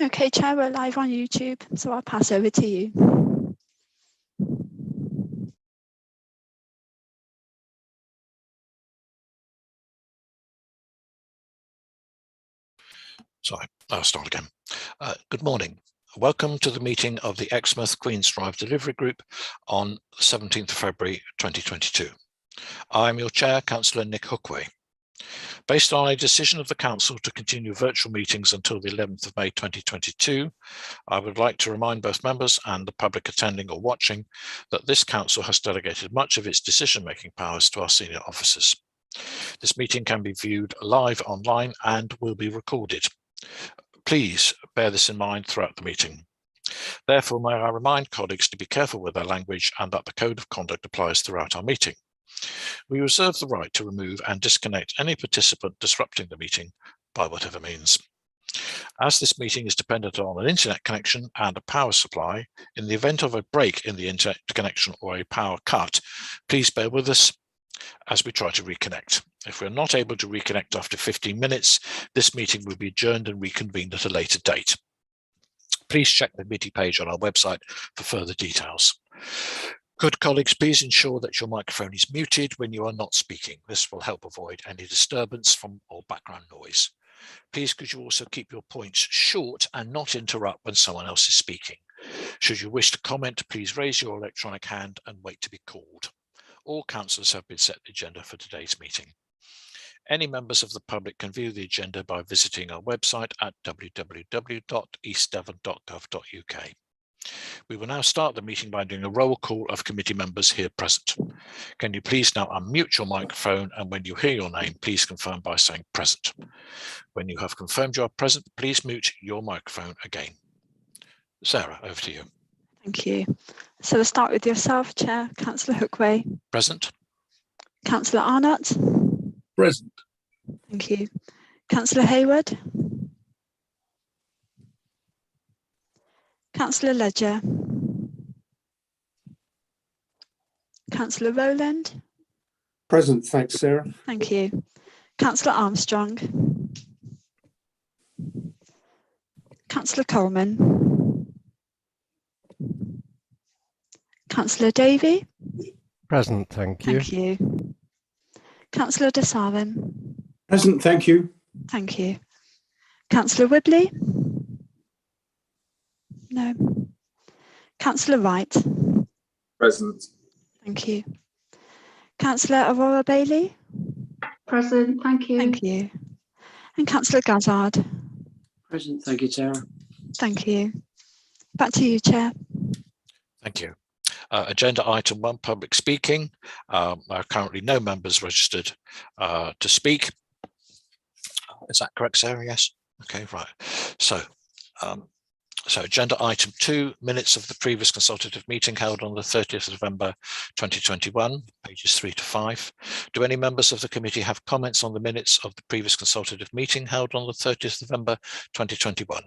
Okay, Chair, we're live on YouTube, so I'll pass over to you. Sorry, I'll start again. Good morning. Welcome to the meeting of the Exmouth Queen's Drive Delivery Group on 17th of February 2022. I'm your Chair, Councillor Nick Hookway. Based on a decision of the Council to continue virtual meetings until the 11th of May 2022, I would like to remind both members and the public attending or watching that this Council has delegated much of its decision-making powers to our senior officers. This meeting can be viewed live online and will be recorded. Please bear this in mind throughout the meeting. Therefore, may I remind colleagues to be careful with their language and that the code of conduct applies throughout our meeting. We reserve the right to remove and disconnect any participant disrupting the meeting by whatever means. As this meeting is dependent on an internet connection and a power supply, in the event of a break in the internet connection or a power cut, please bear with us as we try to reconnect. If we're not able to reconnect after 15 minutes, this meeting will be adjourned and reconvened at a later date. Please check the meeting page on our website for further details. Could colleagues please ensure that your microphone is muted when you are not speaking? This will help avoid any disturbance from or background noise. Please could you also keep your points short and not interrupt when someone else is speaking. Should you wish to comment, please raise your electronic hand and wait to be called. All councillors have been set the agenda for today's meeting. Any members of the public can view the agenda by visiting our website at www.eastdevon.gov.uk. We will now start the meeting by doing a roll call of committee members here present. Can you please now unmute your microphone, and when you hear your name, please confirm by saying present. When you have confirmed you are present, please mute your microphone again. Sarah, over to you. Thank you. So we'll start with yourself, Chair. Councillor Hookway. Present. Councillor Arnott. Present. Thank you. Councillor Hayward. Councillor Ledger. Councillor Rowland. Present, thanks, Sarah. Thank you. Councillor Armstrong. Councillor Coleman. Councillor Davey. Present, thank you. Thank you. Councillor Desarin. Present, thank you. Thank you. Councillor Whibley. No. Councillor Wright. Present. Thank you. Councillor Aurora Bailey. Present, thank you. Thank you. And Councillor Gazzard. Present, thank you, Sarah. Thank you. Back to you, Chair. Thank you. Agenda item 1, public speaking. There are currently no members registered to speak. Is that correct, Sarah? Yes. Okay, right. So agenda item 2, minutes of the previous consultative meeting held on the 30th of November 2021, pages 3 to 5. Do any members of the committee have comments on the minutes of the previous consultative meeting held on the 30th of November 2021?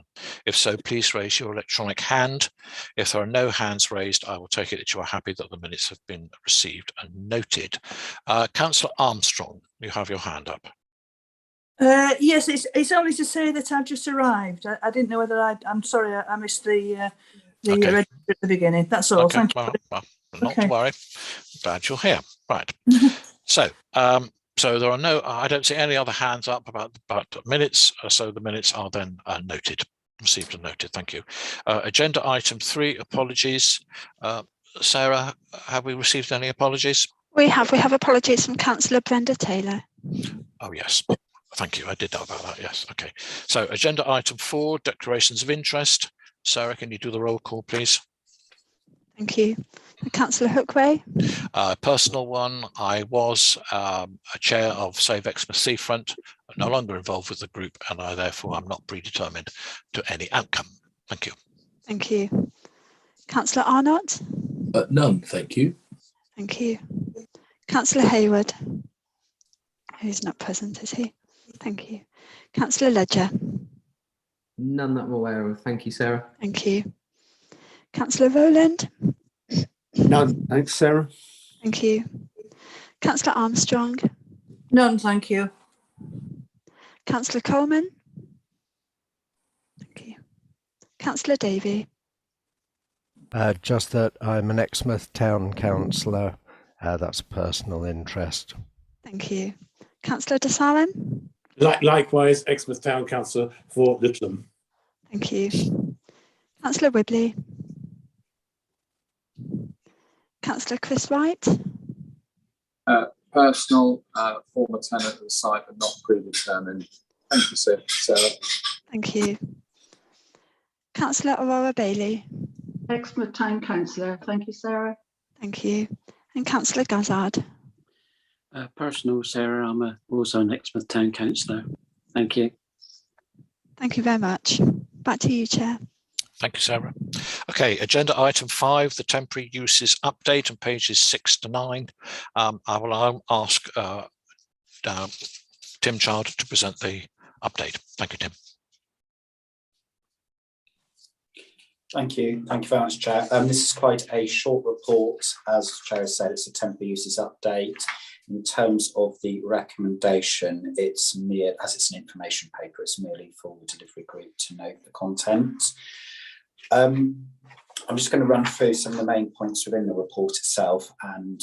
If so, please raise your electronic hand. If there are no hands raised, I will take it that you are happy that the minutes have been received and noted. Councillor Armstrong, you have your hand up. Yes, it's only to say that I've just arrived. I didn't know whether I'm sorry, I missed the Okay. register at the beginning. That's all. Okay, Thank you. well, not Okay. to worry. Glad you're here. Right. So there are no. I don't see any other hands up about minutes. So the minutes are then noted, received and noted. Thank you. Agenda item 3, apologies. Sarah, have we received any apologies? We have apologies from Councillor Brenda Taylor. Oh yes. Thank you. I did know about that. Yes. Okay. So agenda item 4, declarations of interest. Sarah, can you do the roll call, please? Thank you. Councillor Hookway. Personal one. I was a chair of Save Exmouth Seafront, no longer involved with the group, and I therefore am not predetermined to any outcome. Thank you. Thank you. Councillor Arnott. None, thank you. Thank you. Councillor Hayward. Who's not present, is he? Thank you. Councillor Ledger. None that I'm aware of. Thank you, Sarah. Thank you. Councillor Rowland. None, thanks, Sarah. Thank you. Councillor Armstrong. None, thank you. Councillor Coleman. Thank you. Councillor Davey. Just that I'm an Exmouth Town Councillor. That's a personal interest. Thank you. Councillor de Salin. Likewise, Exmouth Town Councillor for Littleham. Thank you. Councillor Wibley. Councillor Chris Wright. Personal, former tenant of the site but not predetermined. Thank you, Sarah. Thank you. Councillor Aurora Bailey. Exmouth Town Councillor. Thank you, Sarah. Thank you. And Councillor Gazzard. Personal, Sarah. I'm also an Exmouth Town Councillor. Thank you. Thank you very much. Back to you, Chair. Thank you, Sarah. Okay, agenda item 5, the temporary uses update on pages 6 to 9. I will ask Tim Child to present the update. Thank you, Tim. Thank you. Thank you very much, Chair. This is quite a short report. As Chair has said, it's a temporary uses update. In terms of the recommendation, it's mere, as it's an information paper, it's merely for the delivery group to note the content. I'm just going to run through some of the main points within the report itself and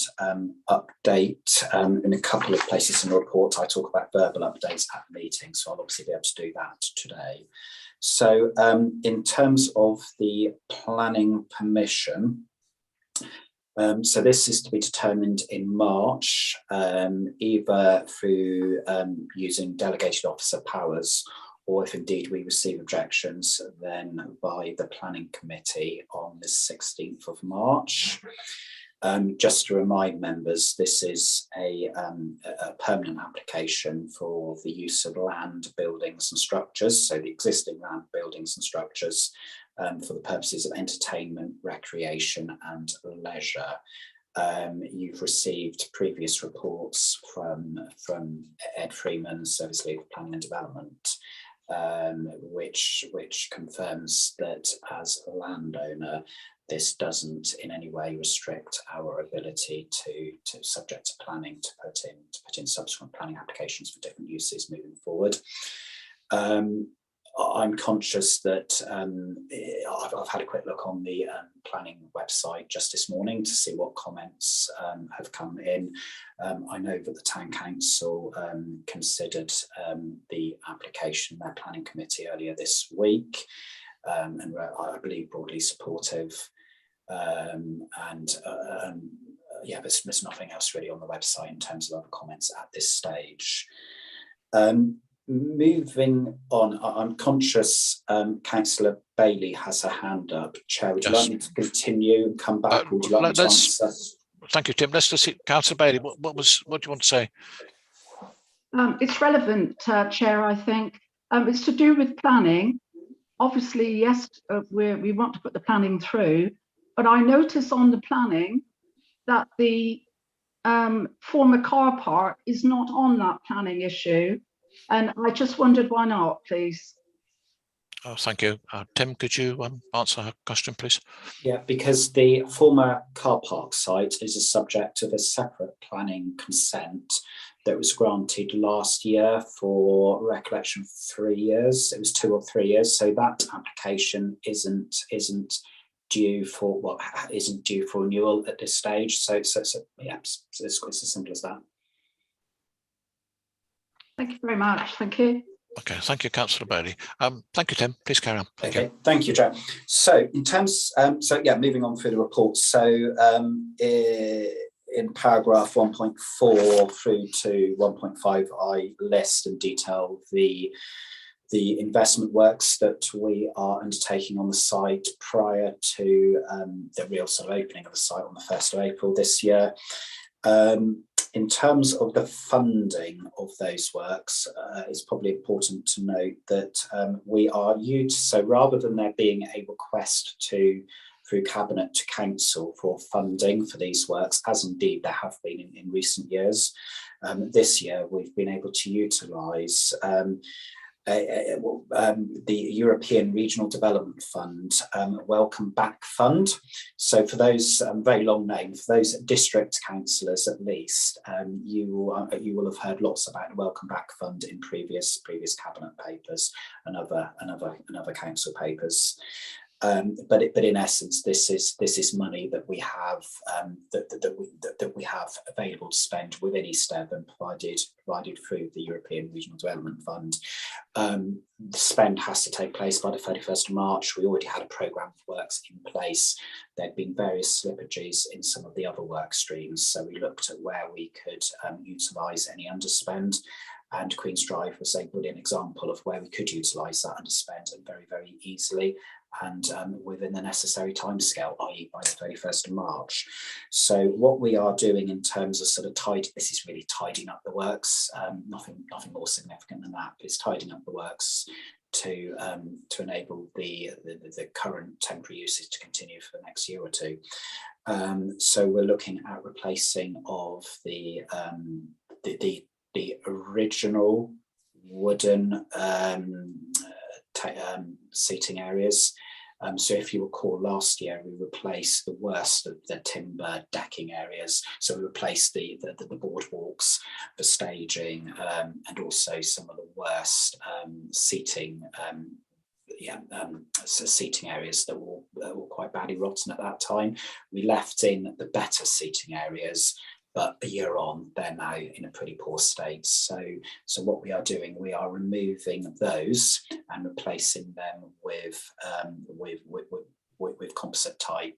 update in a couple of places in the report. I talk about verbal updates at the meeting, so I'll obviously be able to do that today. So in terms of the planning permission, so this is to be determined in March, either through using delegated officer powers, or if indeed we receive objections, then by the planning committee on the 16th of March. Just to remind members, this is a permanent application for the use of land, buildings and structures, so the existing land, buildings and structures for the purposes of entertainment, recreation and leisure. You've received previous reports from Ed Freeman, Service Leader for Planning and Development, which confirms that as a landowner, this doesn't in any way restrict our ability to subject to planning to put in subsequent planning applications for different uses moving forward. I'm conscious that I've had a quick look on the planning website just this morning to see what comments have come in. I know that the Town Council considered the application, their planning committee earlier this week, and were, I believe, broadly supportive. Yeah, there's nothing else really on the website in terms of other comments at this stage. Moving on, I'm conscious Councillor Bailey has her hand up. Chair, would you like me to continue and come back, or would you like me to answer? Thank you, Tim. Let's just see, Councillor Bailey, what do you want to say? It's relevant, Chair, I think. It's to do with planning. Obviously, yes, we want to put the planning through, but I notice on the planning that the former car park is not on that planning issue. And I just wondered why not, please. Oh, thank you. Tim, could you answer her question, please? Yeah, because the former car park site is a subject of a separate planning consent that was granted last year for recollection 3 years. It was 2 or 3 years. So that application isn't due for isn't due for renewal at this stage. So yeah, it's as simple as that. Thank you very much. Thank you. Okay, thank you, Councillor Bailey. Thank you, Tim. Please carry on. Thank you. Thank you, Chair. So in terms, moving on through the report. So in paragraph 1.4 through to 1.5, I list and detail the investment works that we are undertaking on the site prior to the real sort of opening of the site on the 1st of April this year. In terms of the funding of those works, it's probably important to note that we are so rather than there being a request through Cabinet to Council for funding for these works, as indeed there have been in recent years, this year we've been able to utilise the European Regional Development Fund Welcome Back Fund. So for those, very long name, for those district councillors at least, you will have heard lots about the Welcome Back Fund in previous cabinet papers and other council papers. But in essence, this is money that we have that we have available to spend within East Devon, provided through the European Regional Development Fund. The spend has to take place by the 31st of March. We already had a programme of works in place. There'd been various slippages in some of the other work streams, so we looked at where we could utilise any underspend. And Queen's Drive was a brilliant example of where we could utilise that underspend, and very, very easily, and within the necessary timescale, i.e. by the 31st of March. So what we are doing in terms of sort of this is really tidying up the works, nothing more significant than that, but it's tidying up the works to enable the current temporary usage to continue for the next year or two. So we're looking at replacing of the original wooden seating areas. So if you recall, last year we replaced the worst of the timber decking areas. So we replaced the boardwalks for staging, and also some of the worst seating seating areas that were quite badly rotten at that time. We left in the better seating areas, but a year on, they're now in a pretty poor state. So what we are doing, we are removing those and replacing them with composite type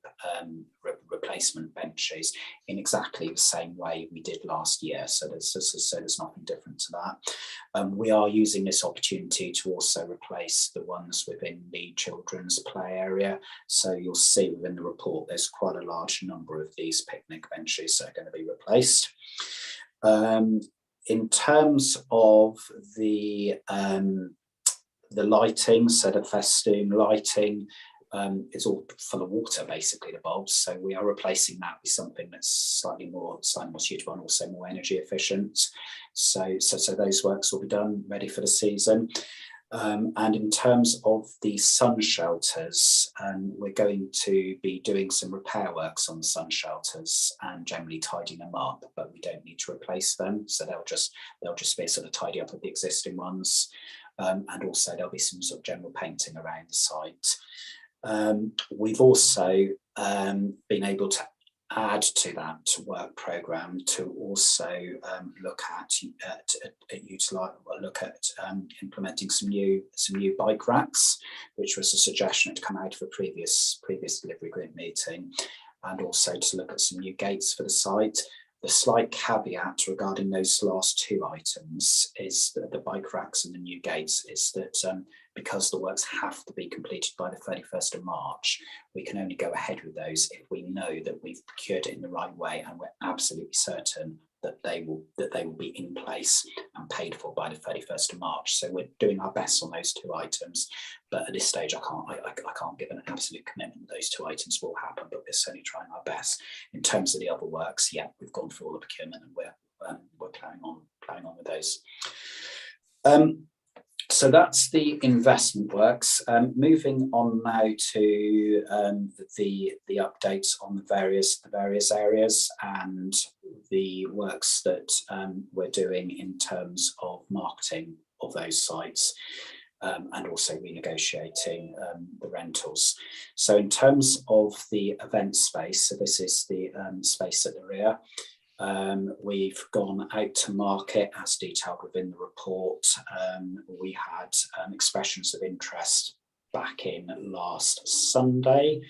replacement benches in exactly the same way we did last year. So there's nothing different to that. We are using this opportunity to also replace the ones within the children's play area. So you'll see within the report, there's quite a large number of these picnic benches that are going to be replaced. In terms of the lighting, so the festoon lighting, it's all full of water, basically, the bulbs. So we are replacing that with something that's slightly more suitable and also more energy efficient. So those works will be done, ready for the season. And in terms of the sun shelters, we're going to be doing some repair works on the sun shelters and generally tidying them up, but we don't need to replace them. So they'll just be sort of tidy up with the existing ones. And also there'll be some sort of general painting around the site. We've also been able to add to that work programme to also look at implementing some new bike racks, which was a suggestion that had come out of a previous delivery group meeting, and also to look at some new gates for the site. The slight caveat regarding those last two items is that the bike racks and the new gates is that because the works have to be completed by the 31st of March, we can only go ahead with those if we know that we've procured it in the right way and we're absolutely certain that they will be in place and paid for by the 31st of March. So we're doing our best on those two items, but at this stage I can't give an absolute commitment that those two items will happen, but we're certainly trying our best. In terms of the other works, yeah, we've gone through all the procurement and we're planning on with those. So that's the investment works. Moving on now to the updates on the various areas and the works that we're doing in terms of marketing of those sites, and also renegotiating the rentals. So in terms of the event space, so this is the space at the rear. We've gone out to market as detailed within the report. We had expressions of interest back in last Sunday.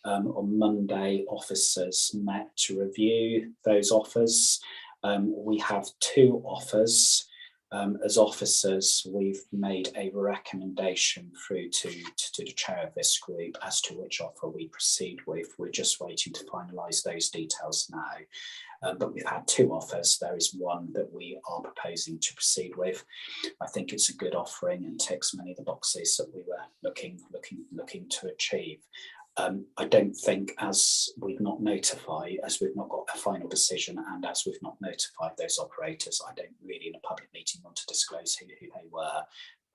On Monday, officers met to review those offers. We have two offers. As officers, we've made a recommendation through to the chair of this group as to which offer we proceed with. We're just waiting to finalise those details now. But we've had two offers. There is one that we are proposing to proceed with. I think it's a good offering and ticks many of the boxes that we were looking to achieve. I don't think, as we've not got a final decision and as we've not notified those operators, I don't really in a public meeting want to disclose who they were.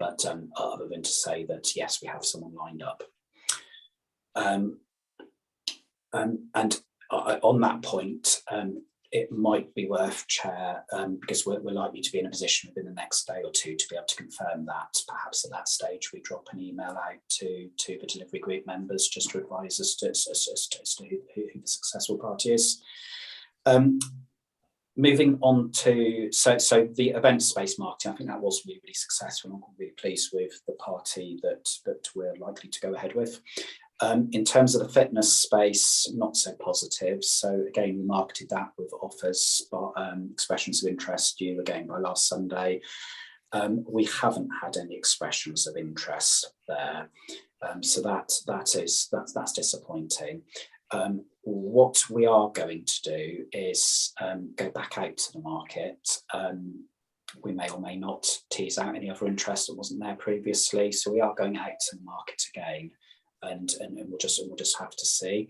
other than to say that yes, we have someone lined up. And on that point, it might be worth, Chair, because we're likely to be in a position within the next day or two to be able to confirm that. Perhaps at that stage we drop an email out to the delivery group members just to advise us as to who the successful party is. Moving on to so the event space marketing, I think that was really, really successful. I'm really pleased with the party that we're likely to go ahead with. In terms of the fitness space, not so positive. So again, we marketed that with offers, expressions of interest due again by last Sunday. We haven't had any expressions of interest there, so that's disappointing. What we are going to do is go back out to the market. We may or may not tease out any other interest that wasn't there previously. So we are going out to the market again, and we'll just have to see.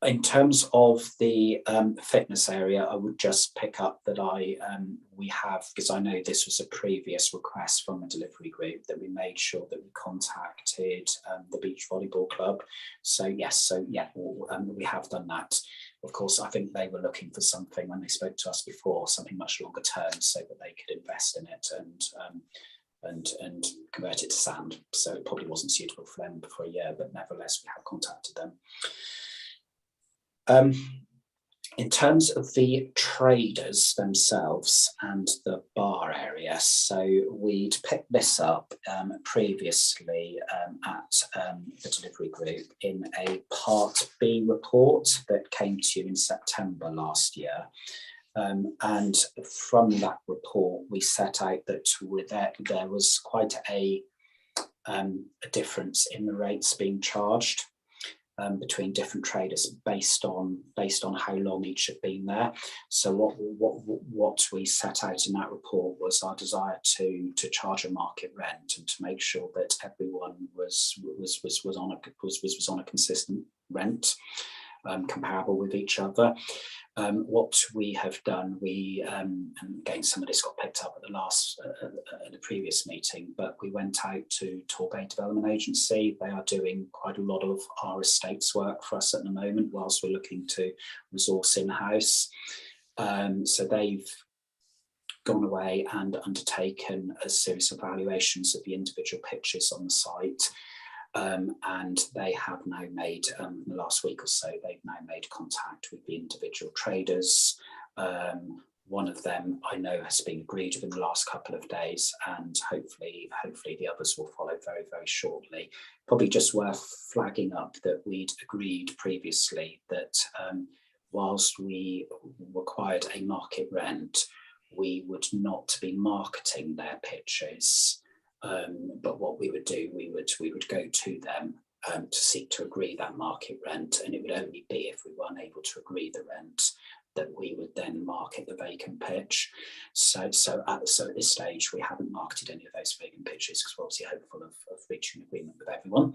In terms of the fitness area, I would just pick up that we have, because I know this was a previous request from a delivery group, that we made sure that we contacted the beach volleyball club. So yes, we have done that. Of course, I think they were looking for something when they spoke to us before, something much longer term, so that they could invest in it and convert it to sand. So it probably wasn't suitable for them for a year, but nevertheless, we have contacted them. In terms of the traders themselves and the bar area, so we'd picked this up previously at the delivery group in a Part B report that came to you in September last year. And from that report, we set out that there was quite a difference in the rates being charged between different traders based on how long each had been there. So what we set out in that report was our desire to charge a market rent and to make sure that everyone was on a consistent rent, comparable with each other. What we have done, and again, some of this got picked up at the previous meeting, but we went out to Torbay Development Agency. They are doing quite a lot of our estates work for us at the moment, whilst we're looking to resource in-house. So they've gone away and undertaken a series of valuations of the individual pitches on the site. And they have now made, in the last week or so, they've now made contact with the individual traders. One of them I know has been agreed within the last couple of days, and hopefully the others will follow very, very shortly. Probably just worth flagging up that we'd agreed previously that whilst we required a market rent, we would not be marketing their pitches. But what we would do, we would go to them to seek to agree that market rent, and it would only be if we were unable to agree the rent that we would then market the vacant pitch. So at this stage, we haven't marketed any of those vacant pitches because we're obviously hopeful of reaching an agreement with everyone.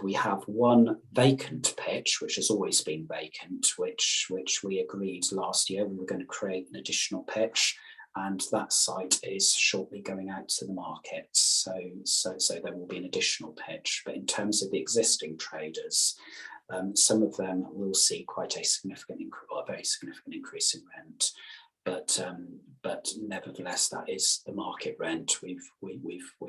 We have one vacant pitch, which has always been vacant, which we agreed last year we were going to create an additional pitch. And that site is shortly going out to the market. So there will be an additional pitch. But in terms of the existing traders, some of them will see quite a very significant increase in rent. But nevertheless, that is the market rent. We've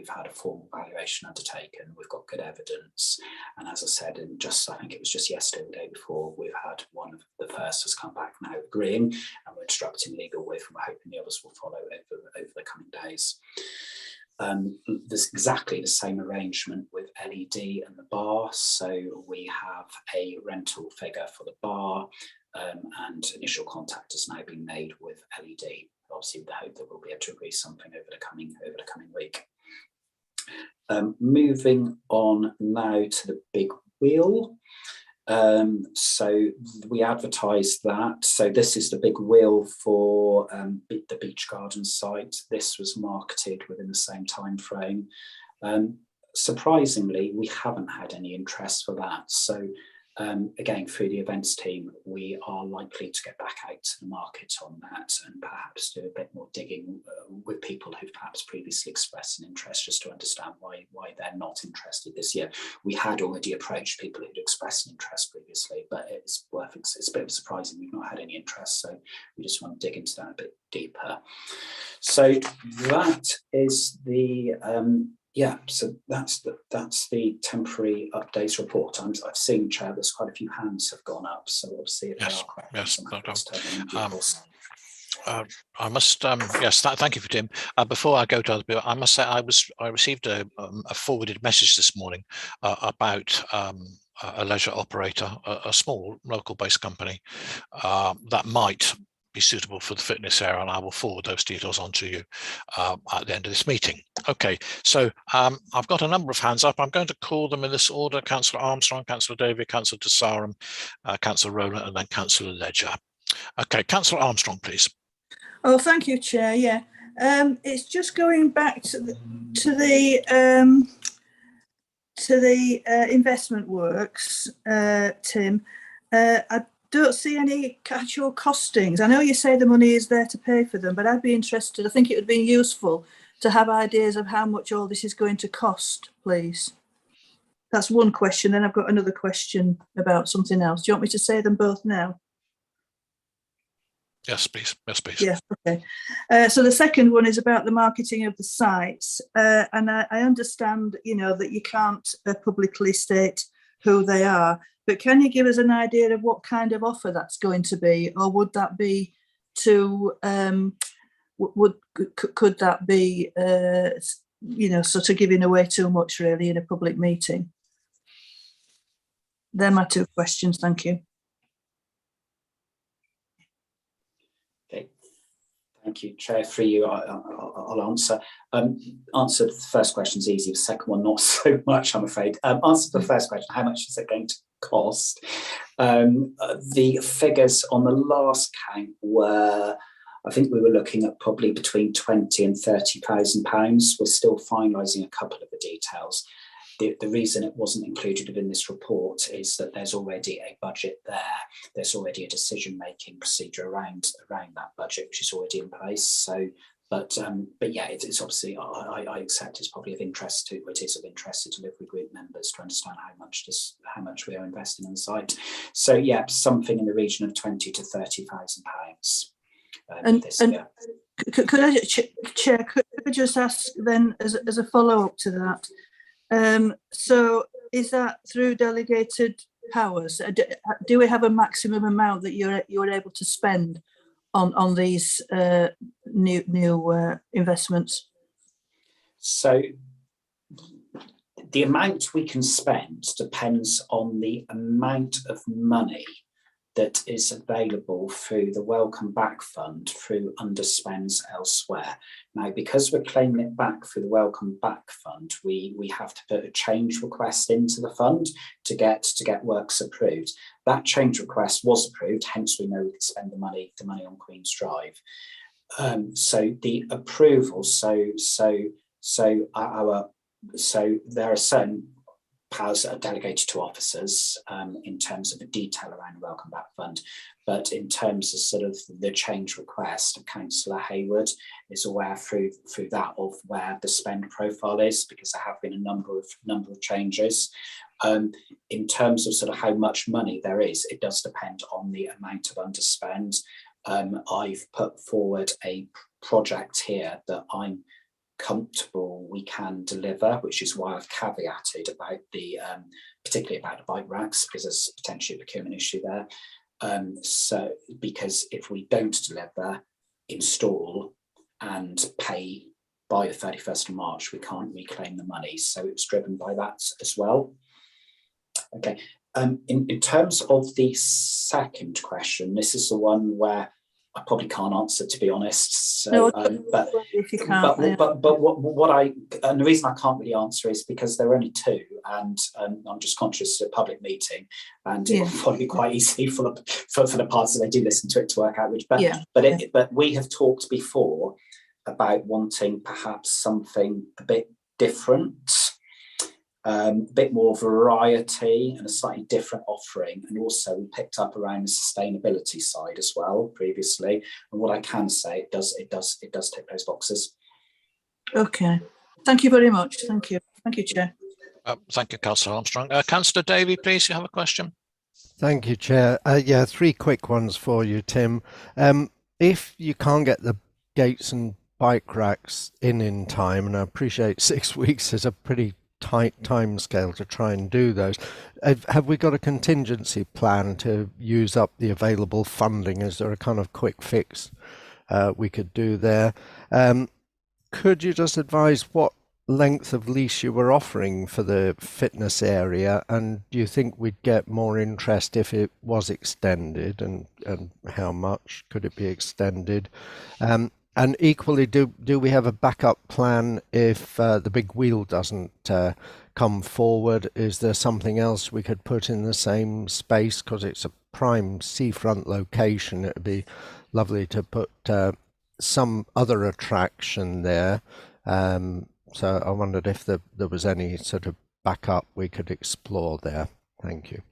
had a formal valuation undertaken. We've got good evidence, and as I said, I think it was just yesterday, the day before, we've had one of the first has come back now agreeing, and we're instructing legal with, and we're hoping the others will follow over the coming days. There's exactly the same arrangement with LED and the bar. So we have a rental figure for the bar. And initial contact has now been made with LED. Obviously, with the hope that we'll be able to agree something over the coming week. Moving on now to the big wheel. So we advertised that. So this is the big wheel for the beach garden site. This was marketed within the same time frame. Surprisingly, we haven't had any interest for that. So again, through the events team, we are likely to get back out to the market on that and perhaps do a bit more digging with people who've perhaps previously expressed an interest, just to understand why they're not interested this year. We had already approached people who'd expressed an interest previously, but it's a bit surprising we've not had any interest, so we just want to dig into that a bit deeper. So that is the so that's the temporary updates report. I've seen, Chair, there's quite a few hands have gone up, so obviously if there are questions, I must thank you for Tim. Before I go to other people, I must say I received a forwarded message this morning about a leisure operator, a small local based company that might be suitable for the fitness area, and I will forward those details on to you at the end of this meeting. Okay, so I've got a number of hands up. I'm going to call them in this order: Councillor Armstrong, Councillor Davey, Councillor de Sarum, Councillor Rowland, and then Councillor Ledger. Okay, Councillor Armstrong, please. Oh, thank you, Chair. Yeah, it's just going back to the investment works, Tim. I don't see any actual costings. I know you say the money is there to pay for them, but I'd be interested. I think it would be useful to have ideas of how much all this is going to cost, please. That's one question. Then I've got another question about something else. Do you want me to say them both now? Yes, please. Yes, please. Yeah, okay. So the second one is about the marketing of the sites. And I understand, that you can't publicly state who they are, but can you give us an idea of what kind of offer that's going to be? Or would that be to, could that be, sort of giving away too much really in a public meeting? They're my two questions, thank you. Okay, thank you, Chair. For you, I'll answer. Answer the first question is easy. The second one, not so much, I'm afraid. Answer the first question: how much is it going to cost? The figures on the last count were, I think we were looking at probably between £20,000 and £30,000. We're still finalising a couple of the details. The reason it wasn't included within this report is that there's already a budget there. There's already a decision-making procedure around that budget, which is already in place. So, but yeah, it's obviously, I accept it's probably of interest to, it is of interest to delivery group members to understand how much we are investing in the site. So yeah, something in the region of £20,000 to £30,000 this year. Could I, Chair, could I just ask then, as a follow-up to that? So is that through delegated powers? Do we have a maximum amount that you're able to spend on these new investments? So the amount we can spend depends on the amount of money that is available through the Welcome Back Fund through underspends elsewhere. Now, because we're claiming it back through the Welcome Back Fund, we have to put a change request into the fund to get works approved. That change request was approved, hence we know we can spend the money on Queen's Drive. So the approval, so there are certain powers that are delegated to officers in terms of the detail around the Welcome Back Fund, but in terms of sort of the change request, Councillor Hayward is aware through that of where the spend profile is, because there have been a number of changes. In terms of sort of how much money there is, it does depend on the amount of underspend. I've put forward a project here that I'm comfortable we can deliver, which is why I've caveated about the particularly about the bike racks, because there's potentially a procurement issue there. So because if we don't deliver, install and pay by the 31st of March, we can't reclaim the money, so it's driven by that as well. Okay, in terms of the second question, this is the one where I probably can't answer, to be honest. So, no, but if you can't, and the reason I can't really answer is because there are only two, and I'm just conscious of a public meeting, and it will probably be quite easy for the parties that they do listen to it to work out which. But we have talked before about wanting perhaps something a bit different. a bit more variety and a slightly different offering. And also we picked up around the sustainability side as well previously. And what I can say, it does tick those boxes. Okay. Thank you very much. Thank you. Thank you, Chair. Thank you, Councillor Armstrong. Councillor Davey, please, you have a question? Thank you, Chair. Yeah, 3 quick ones for you, Tim. If you can't get the gates and bike racks in time, and I appreciate 6 weeks is a pretty tight time scale to try and do those, have we got a contingency plan to use up the available funding? Is there a kind of quick fix we could do there? Could you just advise what length of lease you were offering for the fitness area, and do you think we'd get more interest if it was extended, and how much could it be extended? And equally, do we have a backup plan if the big wheel doesn't come forward? Is there something else we could put in the same space, because it's a prime seafront location? It would be lovely to put some other attraction there. So I wondered if there was any sort of backup we could explore there. Thank you.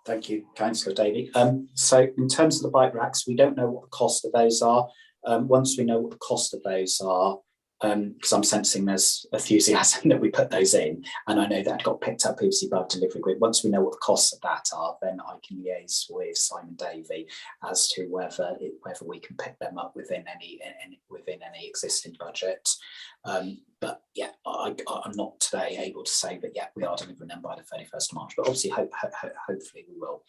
Thank you, Councillor Davey. So in terms of the bike racks, we don't know what the cost of those are. Once we know what the cost of those are, because I'm sensing there's enthusiasm that we put those in, and I know that got picked up previously by the delivery group. Once we know what the costs of that are, then I can liaise with Simon Davey as to whether we can pick them up within any existing budget. But yeah, I'm not today able to say, but yeah, we are delivering them by the 31st of March. But obviously, hopefully we will.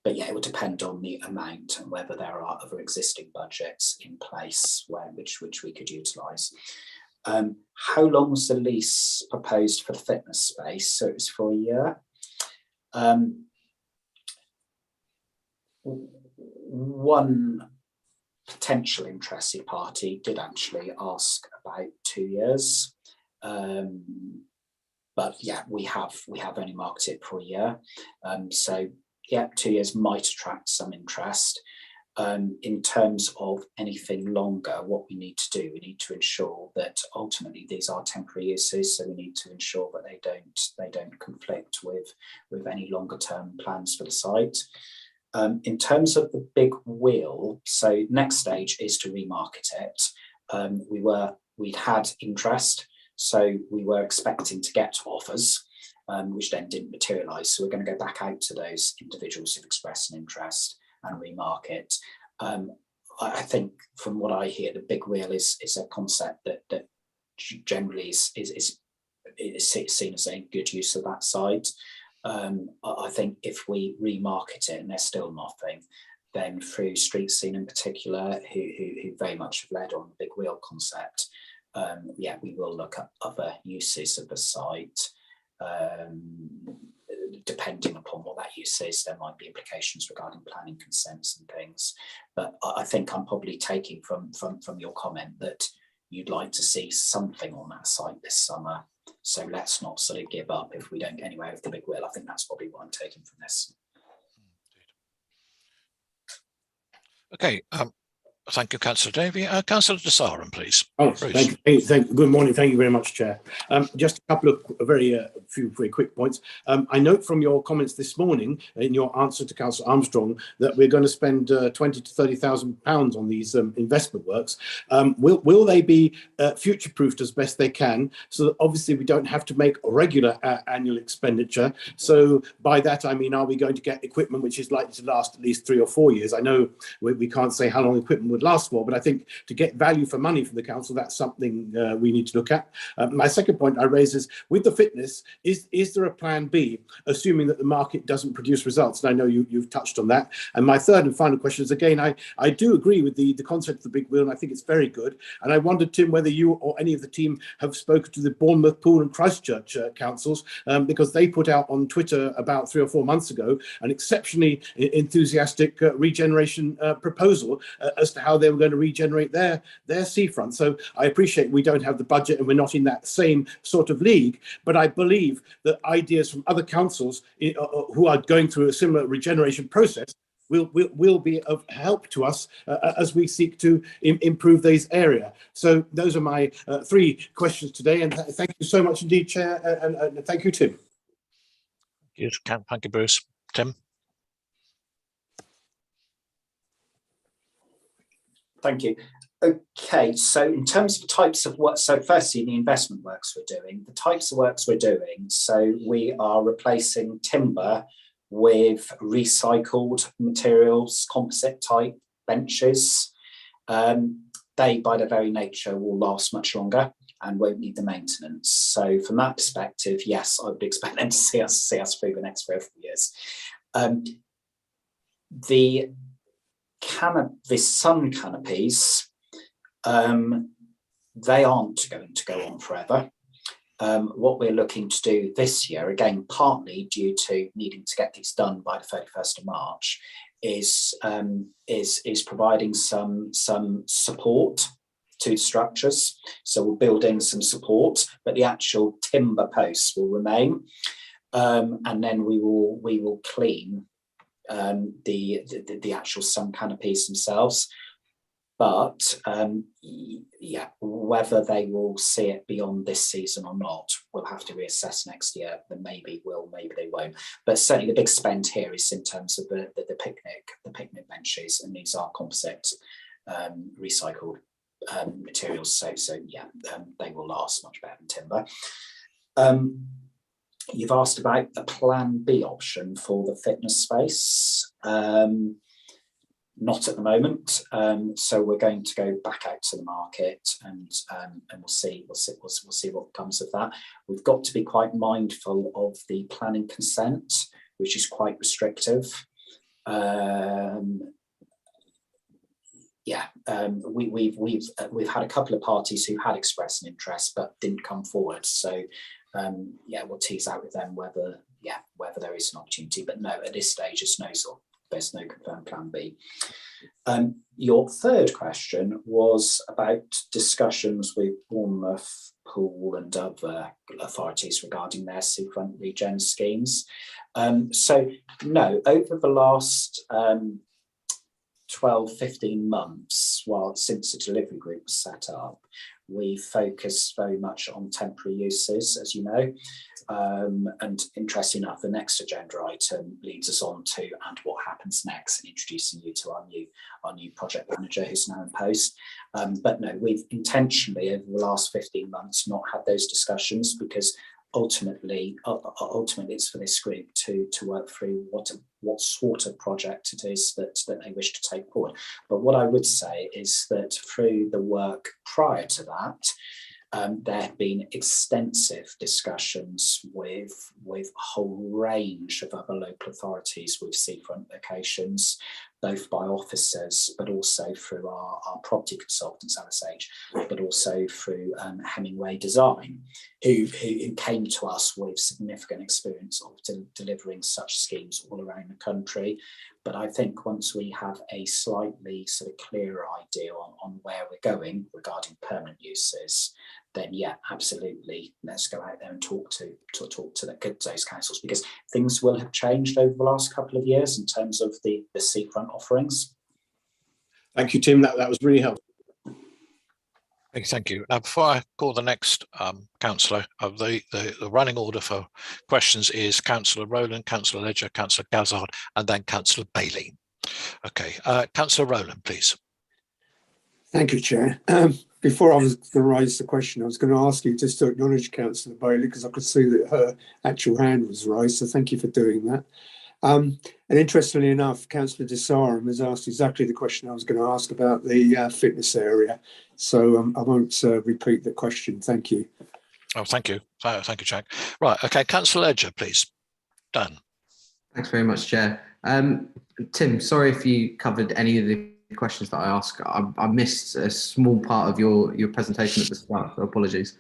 But yeah, it will depend on the amount and whether there are other existing budgets in place which we could utilise. How long was the lease proposed for the fitness space? So it was for a year. One potential interested party did actually ask about 2 years. But yeah, we have only marketed for a year. So yeah, 2 years might attract some interest. In terms of anything longer, what we need to do, we need to ensure that ultimately these are temporary uses, so we need to ensure that they don't conflict with any longer term plans for the site. In terms of the big wheel, so next stage is to remarket it. We'd had interest, so we were expecting to get offers, which then didn't materialise. So we're going to go back out to those individuals who've expressed an interest and remarket. I think from what I hear, the big wheel is a concept that generally is seen as a good use of that site. I think if we remarket it and there's still nothing, then through Street Scene in particular, who very much have led on the big wheel concept, yeah, we will look at other uses of the site. Depending upon what that use is, there might be implications regarding planning consents and things. But I think I'm probably taking from your comment that you'd like to see something on that site this summer. So let's not sort of give up if we don't get anywhere with the big wheel. I think that's probably what I'm taking from this. Okay. Thank you, Councillor Davey. Councillor de Sarum, please. Oh, thank you. Good morning. Thank you very much, Chair. Just a couple of few very quick points. I note from your comments this morning in your answer to Councillor Armstrong that we're going to spend £20,000 to £30,000 on these investment works. Will they be future-proofed as best they can, so that obviously we don't have to make a regular annual expenditure? So by that I mean, are we going to get equipment which is likely to last at least 3 or 4 years? I know we can't say how long equipment would last for, but I think to get value for money from the council, that's something we need to look at. My second point I raise is, with the fitness, is there a plan B, assuming that the market doesn't produce results? And I know you've touched on that. And my third and final question is, again, I do agree with the concept of the big wheel, and I think it's very good. And I wondered, Tim, whether you or any of the team have spoken to the Bournemouth, Poole and Christchurch councils, because they put out on Twitter about 3 or 4 months ago an exceptionally enthusiastic regeneration proposal as to how they were going to regenerate their seafront. So I appreciate we don't have the budget and we're not in that same sort of league, but I believe that ideas from other councils who are going through a similar regeneration process will be of help to us as we seek to improve these area. So those are my 3 questions today, and thank you so much indeed, Chair, and thank you, Tim. Thank you, Bruce. Tim? Thank you. Okay, so in terms of the types of work, so firstly, the investment works we're doing, the types of works we're doing, so we are replacing timber with recycled materials, composite type benches. They, by their very nature, will last much longer and won't need the maintenance. So from that perspective, yes, I would expect them to see us through the next 3 or 4 years. The sun canopies, they aren't going to go on forever. What we're looking to do this year, again, partly due to needing to get these done by the 31st of March, is providing some support to structures. So we'll build in some support, but the actual timber posts will remain, and then we will clean the actual sun canopies themselves. But yeah, whether they will see it beyond this season or not, we'll have to reassess next year. Then maybe will, maybe they won't. But certainly the big spend here is in terms of the picnic benches, and these are composite recycled materials. So yeah, they will last much better than timber. You've asked about a Plan B option for the fitness space. Not at the moment, so we're going to go back out to the market, and we'll see what comes of that. We've got to be quite mindful of the planning consent, which is quite restrictive. Yeah, we've had a couple of parties who had expressed an interest but didn't come forward. So yeah, we'll tease out with them whether there is an opportunity. But no, at this stage, there's no confirmed Plan B. Your third question was about discussions with Bournemouth, Poole and other authorities regarding their seafront regen schemes. So no, over the last 12, 15 months, since the delivery group was set up, we focus very much on temporary uses, as you know. And interesting enough, the next agenda item leads us on to and what happens next, and introducing you to our new project manager who's now in post. But no, we've intentionally over the last 15 months not had those discussions, because ultimately it's for this group to work through what sort of project it is that they wish to take forward. But what I would say is that through the work prior to that, there have been extensive discussions with a whole range of other local authorities with seafront locations, both by officers, but also through our property consultants, LSH, but also through Hemingway Design, who came to us with significant experience of delivering such schemes all around the country. But I think once we have a slightly sort of clearer idea on where we're going regarding permanent uses, then yeah, absolutely, let's go out there and talk to those councils, because things will have changed over the last couple of years in terms of the seafront offerings. Thank you, Tim. That was really helpful. Thank you. Now, before I call the next councillor, the running order for questions is Councillor Rowland, Councillor Ledger, Councillor Gazzard, and then Councillor Bailey. Okay, Councillor Rowland, please. Thank you, Chair. Before I was going to raise the question, I was going to ask you just to acknowledge Councillor Bailey, because I could see that her actual hand was raised, so thank you for doing that. And interestingly enough, Councillor Desarum has asked exactly the question I was going to ask about the fitness area, so I won't repeat the question. Thank you. Oh, thank you. Thank you, Jack. Right, okay, Councillor Ledger, please. Done. Thanks very much, Chair. Tim, sorry if you covered any of the questions that I asked. I missed a small part of your presentation at the start, so apologies.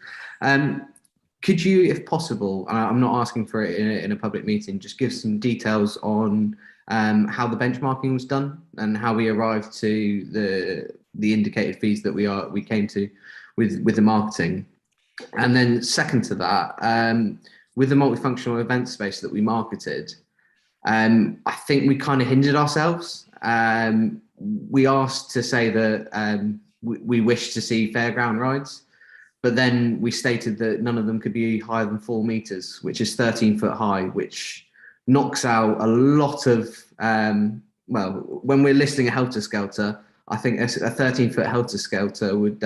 Could you, if possible, I'm not asking for it in a public meeting, just give some details on how the benchmarking was done and how we arrived to the indicated fees that we came to with the marketing. And then second to that, with the multifunctional event space that we marketed, I think we kind of hindered ourselves. We asked to say that we wish to see fairground rides, but then we stated that none of them could be higher than 4 meters, which is 13 foot high, which knocks out a lot of, well, when we're listing a helter-skelter, I think a 13-foot helter-skelter would,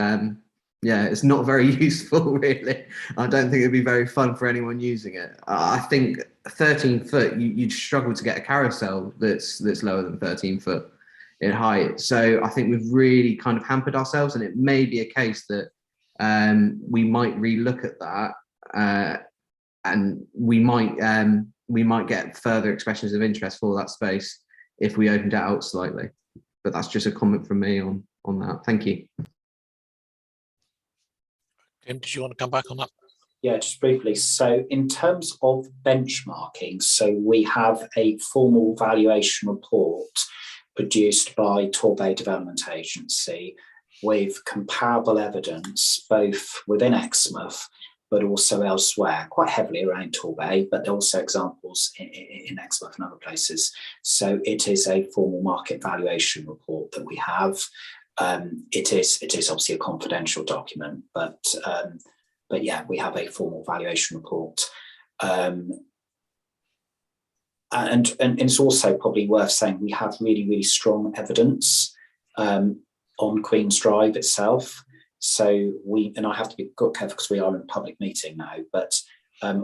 yeah, it's not very useful, really. I don't think it'd be very fun for anyone using it. I think 13 foot, you'd struggle to get a carousel that's lower than 13 foot in height. So I think we've really kind of hampered ourselves, and it may be a case that we might relook at that, and we might get further expressions of interest for that space if we opened it out slightly. But that's just a comment from me on that. Thank you. Tim, did you want to come back on that? Yeah, just briefly. So in terms of benchmarking, so we have a formal valuation report produced by Torbay Development Agency with comparable evidence both within Exmouth but also elsewhere, quite heavily around Torbay, but there are also examples in Exmouth and other places. So it is a formal market valuation report that we have. It is obviously a confidential document, but yeah, we have a formal valuation report. And it's also probably worth saying we have really, really strong evidence on Queen's Drive itself. So and I have to be careful because we are in a public meeting now, but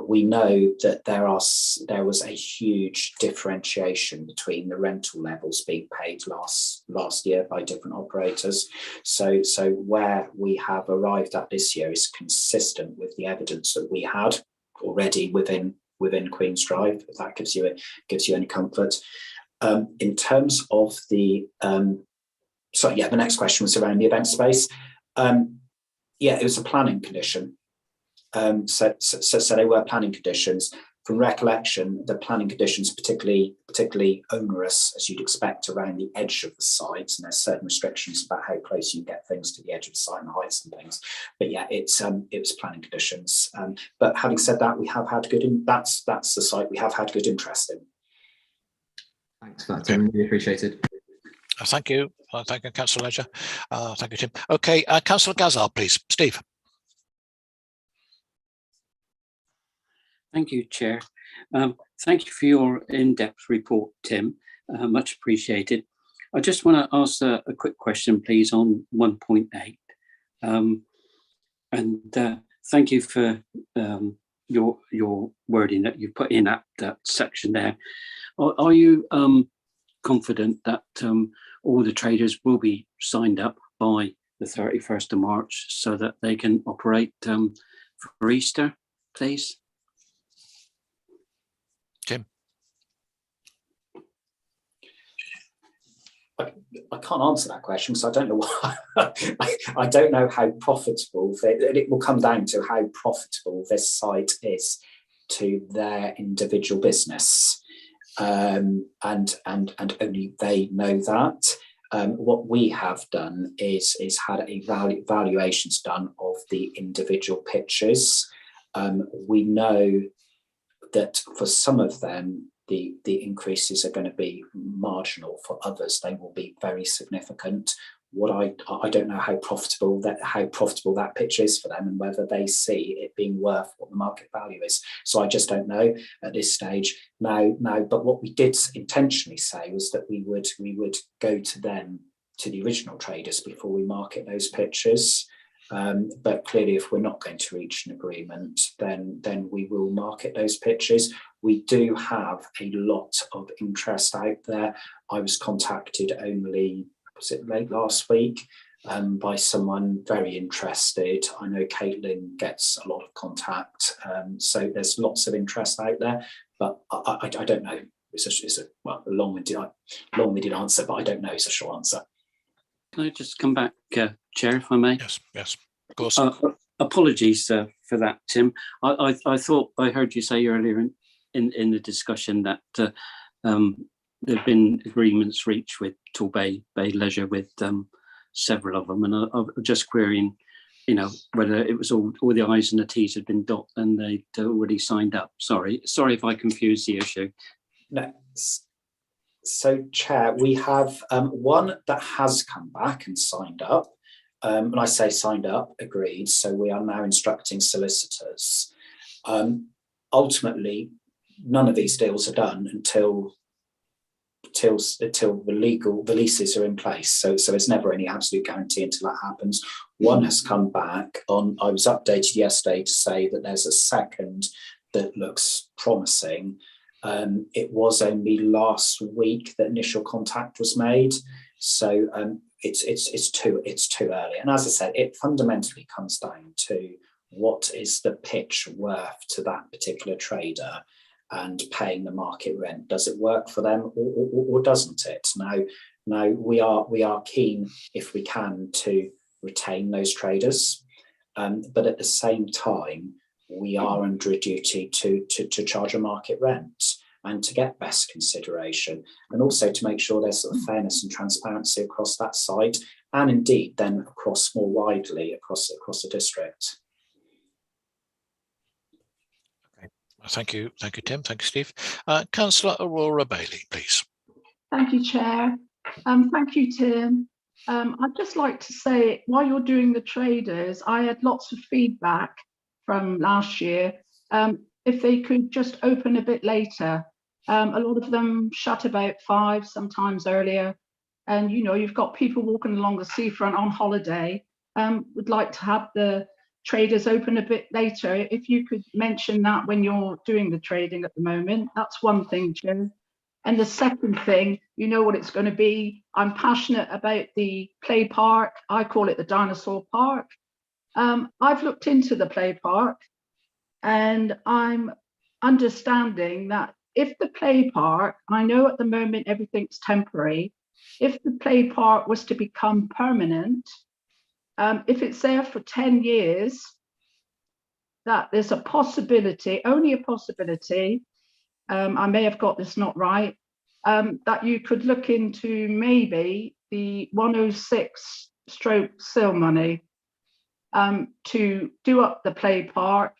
we know that there was a huge differentiation between the rental levels being paid last year by different operators. So where we have arrived at this year is consistent with the evidence that we had already within Queen's Drive, if that gives you any comfort. In terms of the the next question was around the event space. Yeah, it was a planning condition. So they were planning conditions. From recollection, the planning conditions particularly onerous, as you'd expect, around the edge of the site, and there's certain restrictions about how close you can get things to the edge of the site and heights and things. But yeah, it was planning conditions. But having said that, we have had that's the site we have had good interest in. Thanks for that, Tim. Really appreciated. Thank you. Thank you, Councillor Ledger. Thank you, Tim. Okay, Councillor Gazard, please. Steve. Thank you, Chair. Thank you for your in-depth report, Tim. Much appreciated. I just want to ask a quick question, please, on 1.8. And thank you for your wording that you put in that section there. Are you confident that all the traders will be signed up by the 31st of March so that they can operate for Easter, please? Tim. I can't answer that question because I don't know why. I don't know how profitable it will come down to how profitable this site is to their individual business. And only they know that. What we have done is had a valuations done of the individual pitches. We know that for some of them, the increases are going to be marginal. For others, they will be very significant. What I don't know how profitable that pitch is for them and whether they see it being worth what the market value is. So I just don't know at this stage now. But what we did intentionally say was that we would go to them, to the original traders, before we market those pitches. But clearly, if we're not going to reach an agreement, then we will market those pitches. We do have a lot of interest out there. I was contacted only, was it late last week, by someone very interested. I know Caitlin gets a lot of contact, so there's lots of interest out there. But I don't know. It's a long-winded answer, but I don't know. It's a short answer. Can I just come back, Chair, if I may? Yes, of course. Apologies for that, Tim. I thought I heard you say earlier in the discussion that there have been agreements reached with Torbay Bay Leisure with several of them, and I'm just querying, whether it was all the I's and the T's had been dotted and they'd already signed up. Sorry if I confused the issue. No. So, Chair, we have one that has come back and signed up. And I say signed up, agreed. So we are now instructing solicitors. Ultimately, none of these deals are done until the leases are in place. So there's never any absolute guarantee until that happens. One has come back on. I was updated yesterday to say that there's a second that looks promising. It was only last week that initial contact was made, so it's too early. And as I said, it fundamentally comes down to what is the pitch worth to that particular trader, and paying the market rent. Does it work for them, or doesn't it? Now we are keen, if we can, to retain those traders, but at the same time, we are under a duty to charge a market rent and to get best consideration, and also to make sure there's sort of fairness and transparency across that site, and indeed then across more widely across the district. Okay. Thank you, Tim. Thank you, Steve. Councillor Aurora Bailey, please. Thank you, Chair. Thank you, Tim. I'd just like to say, while you're doing the traders, I had lots of feedback from last year. If they could just open a bit later. A lot of them shut about 5, sometimes earlier. And, you know, you've got people walking along the seafront on holiday. Would like to have the traders open a bit later. If you could mention that when you're doing the trading at the moment, that's one thing, Joe. And the second thing, you know what it's going to be. I'm passionate about the play park. I call it the dinosaur park. I've looked into the play park, and I'm understanding that if the play park, I know at the moment everything's temporary, if the play park was to become permanent, if it's there for 10 years, that there's a possibility, only a possibility, I may have got this not right, that you could look into maybe the 106 stroke SIL money to do up the play park,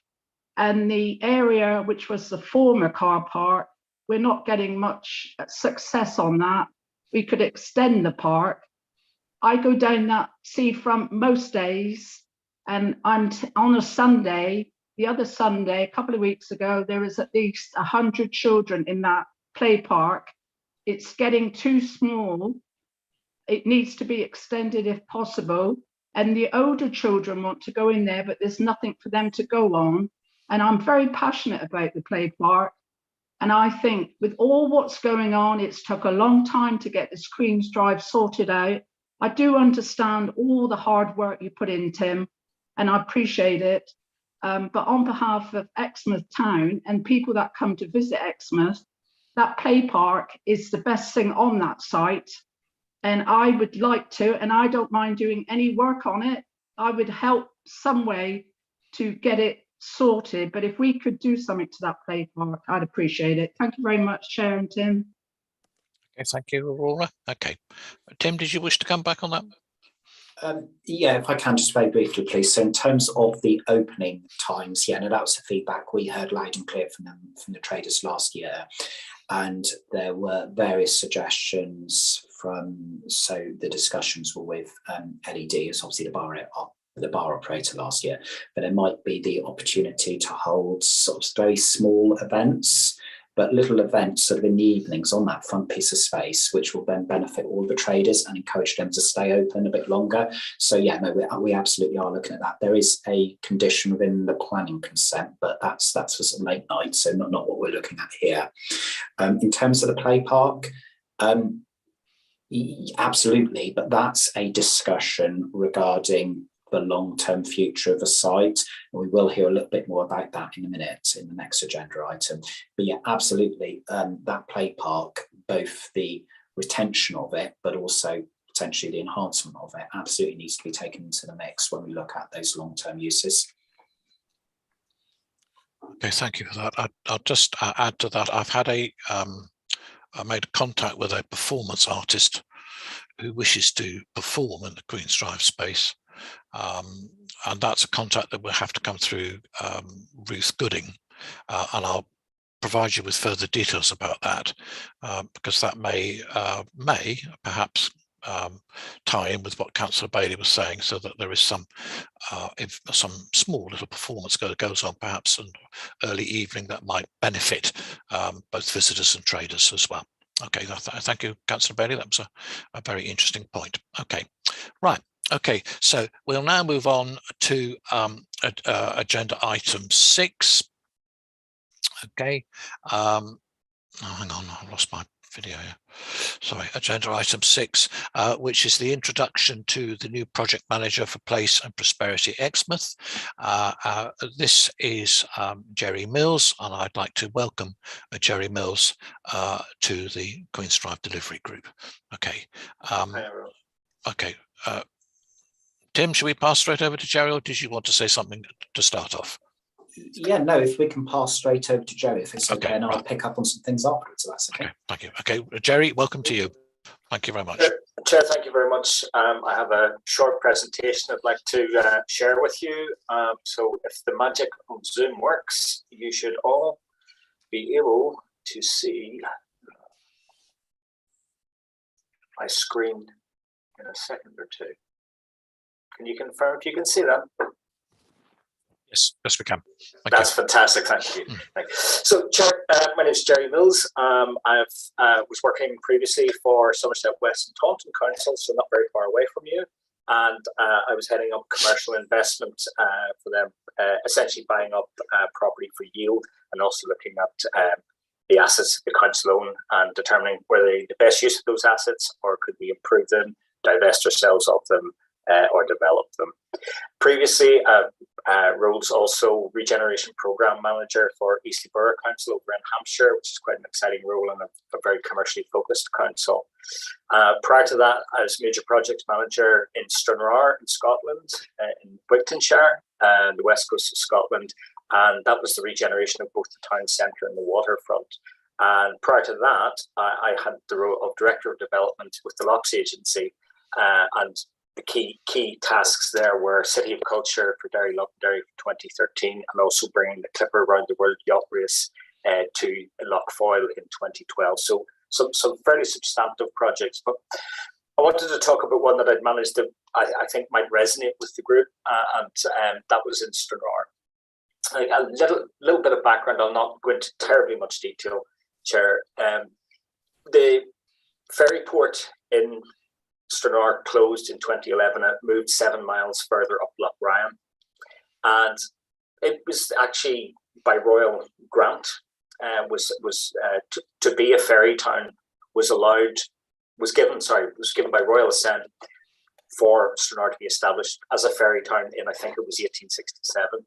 and the area which was the former car park, we're not getting much success on that. We could extend the park. I go down that seafront most days, and I'm on a Sunday, the other Sunday, a couple of weeks ago, there was at least 100 children in that play park. It's getting too small. It needs to be extended if possible. And the older children want to go in there, but there's nothing for them to go on. And I'm very passionate about the play park. And I think with all what's going on, it's took a long time to get this Queen's Drive sorted out. I do understand all the hard work you put in, Tim, and I appreciate it. But on behalf of Exmouth Town and people that come to visit Exmouth, that play park is the best thing on that site. And I would like to, and I don't mind doing any work on it, I would help some way to get it sorted. But if we could do something to that play park, I'd appreciate it. Thank you very much, Chair and Tim. Okay, thank you, Aurora. Okay. Tim, did you wish to come back on that? Yeah, if I can just very briefly, please. So in terms of the opening times, yeah, no, that was the feedback we heard loud and clear from them, from the traders last year. And there were various suggestions from, so the discussions were with LED, as obviously the bar operator last year, but there might be the opportunity to hold sort of very small events, but little events sort of in the evenings on that front piece of space, which will then benefit all the traders and encourage them to stay open a bit longer. So yeah, no, we absolutely are looking at that. There is a condition within the planning consent, but that's for sort of late night, so not what we're looking at here. In terms of the play park, absolutely, but that's a discussion regarding the long-term future of the site. And we will hear a little bit more about that in a minute in the next agenda item. But yeah, absolutely, that play park, both the retention of it, but also potentially the enhancement of it, absolutely needs to be taken into the mix when we look at those long-term uses. Okay, thank you for that. I'll just add to that. I've had I made contact with a performance artist who wishes to perform in the Queen's Drive space. And that's a contact that will have to come through Ruth Gooding, and I'll provide you with further details about that, because that may perhaps tie in with what Councillor Bailey was saying, so that there is some small little performance goes on perhaps an early evening that might benefit both visitors and traders as well. Okay, thank you, Councillor Bailey. That was a very interesting point. Okay, right. Okay, so we'll now move on to agenda item 6. Okay, oh, hang on, I lost my video here. Sorry, agenda item 6, which is the introduction to the new project manager for Place and Prosperity Exmouth. This is Jerry Mills, and I'd like to welcome Jerry Mills to the Queen's Drive Delivery Group. Okay. Okay. Tim, should we pass straight over to Jerry, or did you want to say something to start off? Yeah, no, if we can pass straight over to Jerry, if it's okay, and I'll right. pick up on some things afterwards, so that's okay. Okay, thank you. Okay, Jerry, welcome to you. Thank you very much. Chair, thank you very much. I have a short presentation I'd like to share with you. So if the magic of Zoom works, you should all be able to see my screen in a second or two. Can you confirm if you can see that? Yes, we can. That's fantastic. Thank you. So, Chair, my name is Jerry Mills. I was working previously for Somerset West and Taunton Council, so not very far away from you. And I was heading up commercial investment for them, essentially buying up property for yield and also looking at the assets the council own and determining whether the best use of those assets, or could we improve them, divest ourselves of them, or develop them. Previously, roles also Regeneration Programme Manager for Eastleigh Borough Council over in Hampshire, which is quite an exciting role and a very commercially focused council. Prior to that, I was Major Projects Manager in Stranraer in Scotland, in Wigtonshire, the west coast of Scotland, and that was the regeneration of both the town centre and the waterfront. And prior to that, I had the role of Director of Development with the Locks Agency, and the key tasks there were City of Culture for Derry Londonderry 2013, and also bringing the Clipper Round the World Yacht Race to Lochfoyle in 2012. So some fairly substantive projects. But I wanted to talk about one that I'd managed that I think might resonate with the group, and that was in Stranraer. A little bit of background. I'll not go into terribly much detail, Chair. The ferry port in Stranraer closed in 2011. It moved 7 miles further up Loch Ryan, and it was actually by royal grant. Was to be a ferry town was given by royal assent for Stranraer to be established as a ferry town in, I think it was 1867.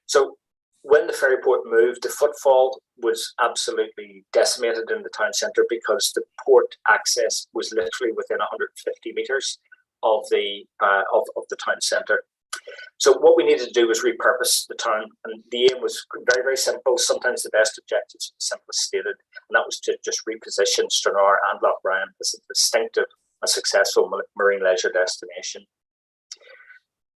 So when the ferry port moved, the footfall was absolutely decimated in the town centre because the port access was literally within 150 metres of the town centre. So what we needed to do was repurpose the town, and the aim was very, very simple. Sometimes the best objectives are the simplest stated, and that was to just reposition Stranraer and Loch Ryan as a distinctive and successful marine leisure destination.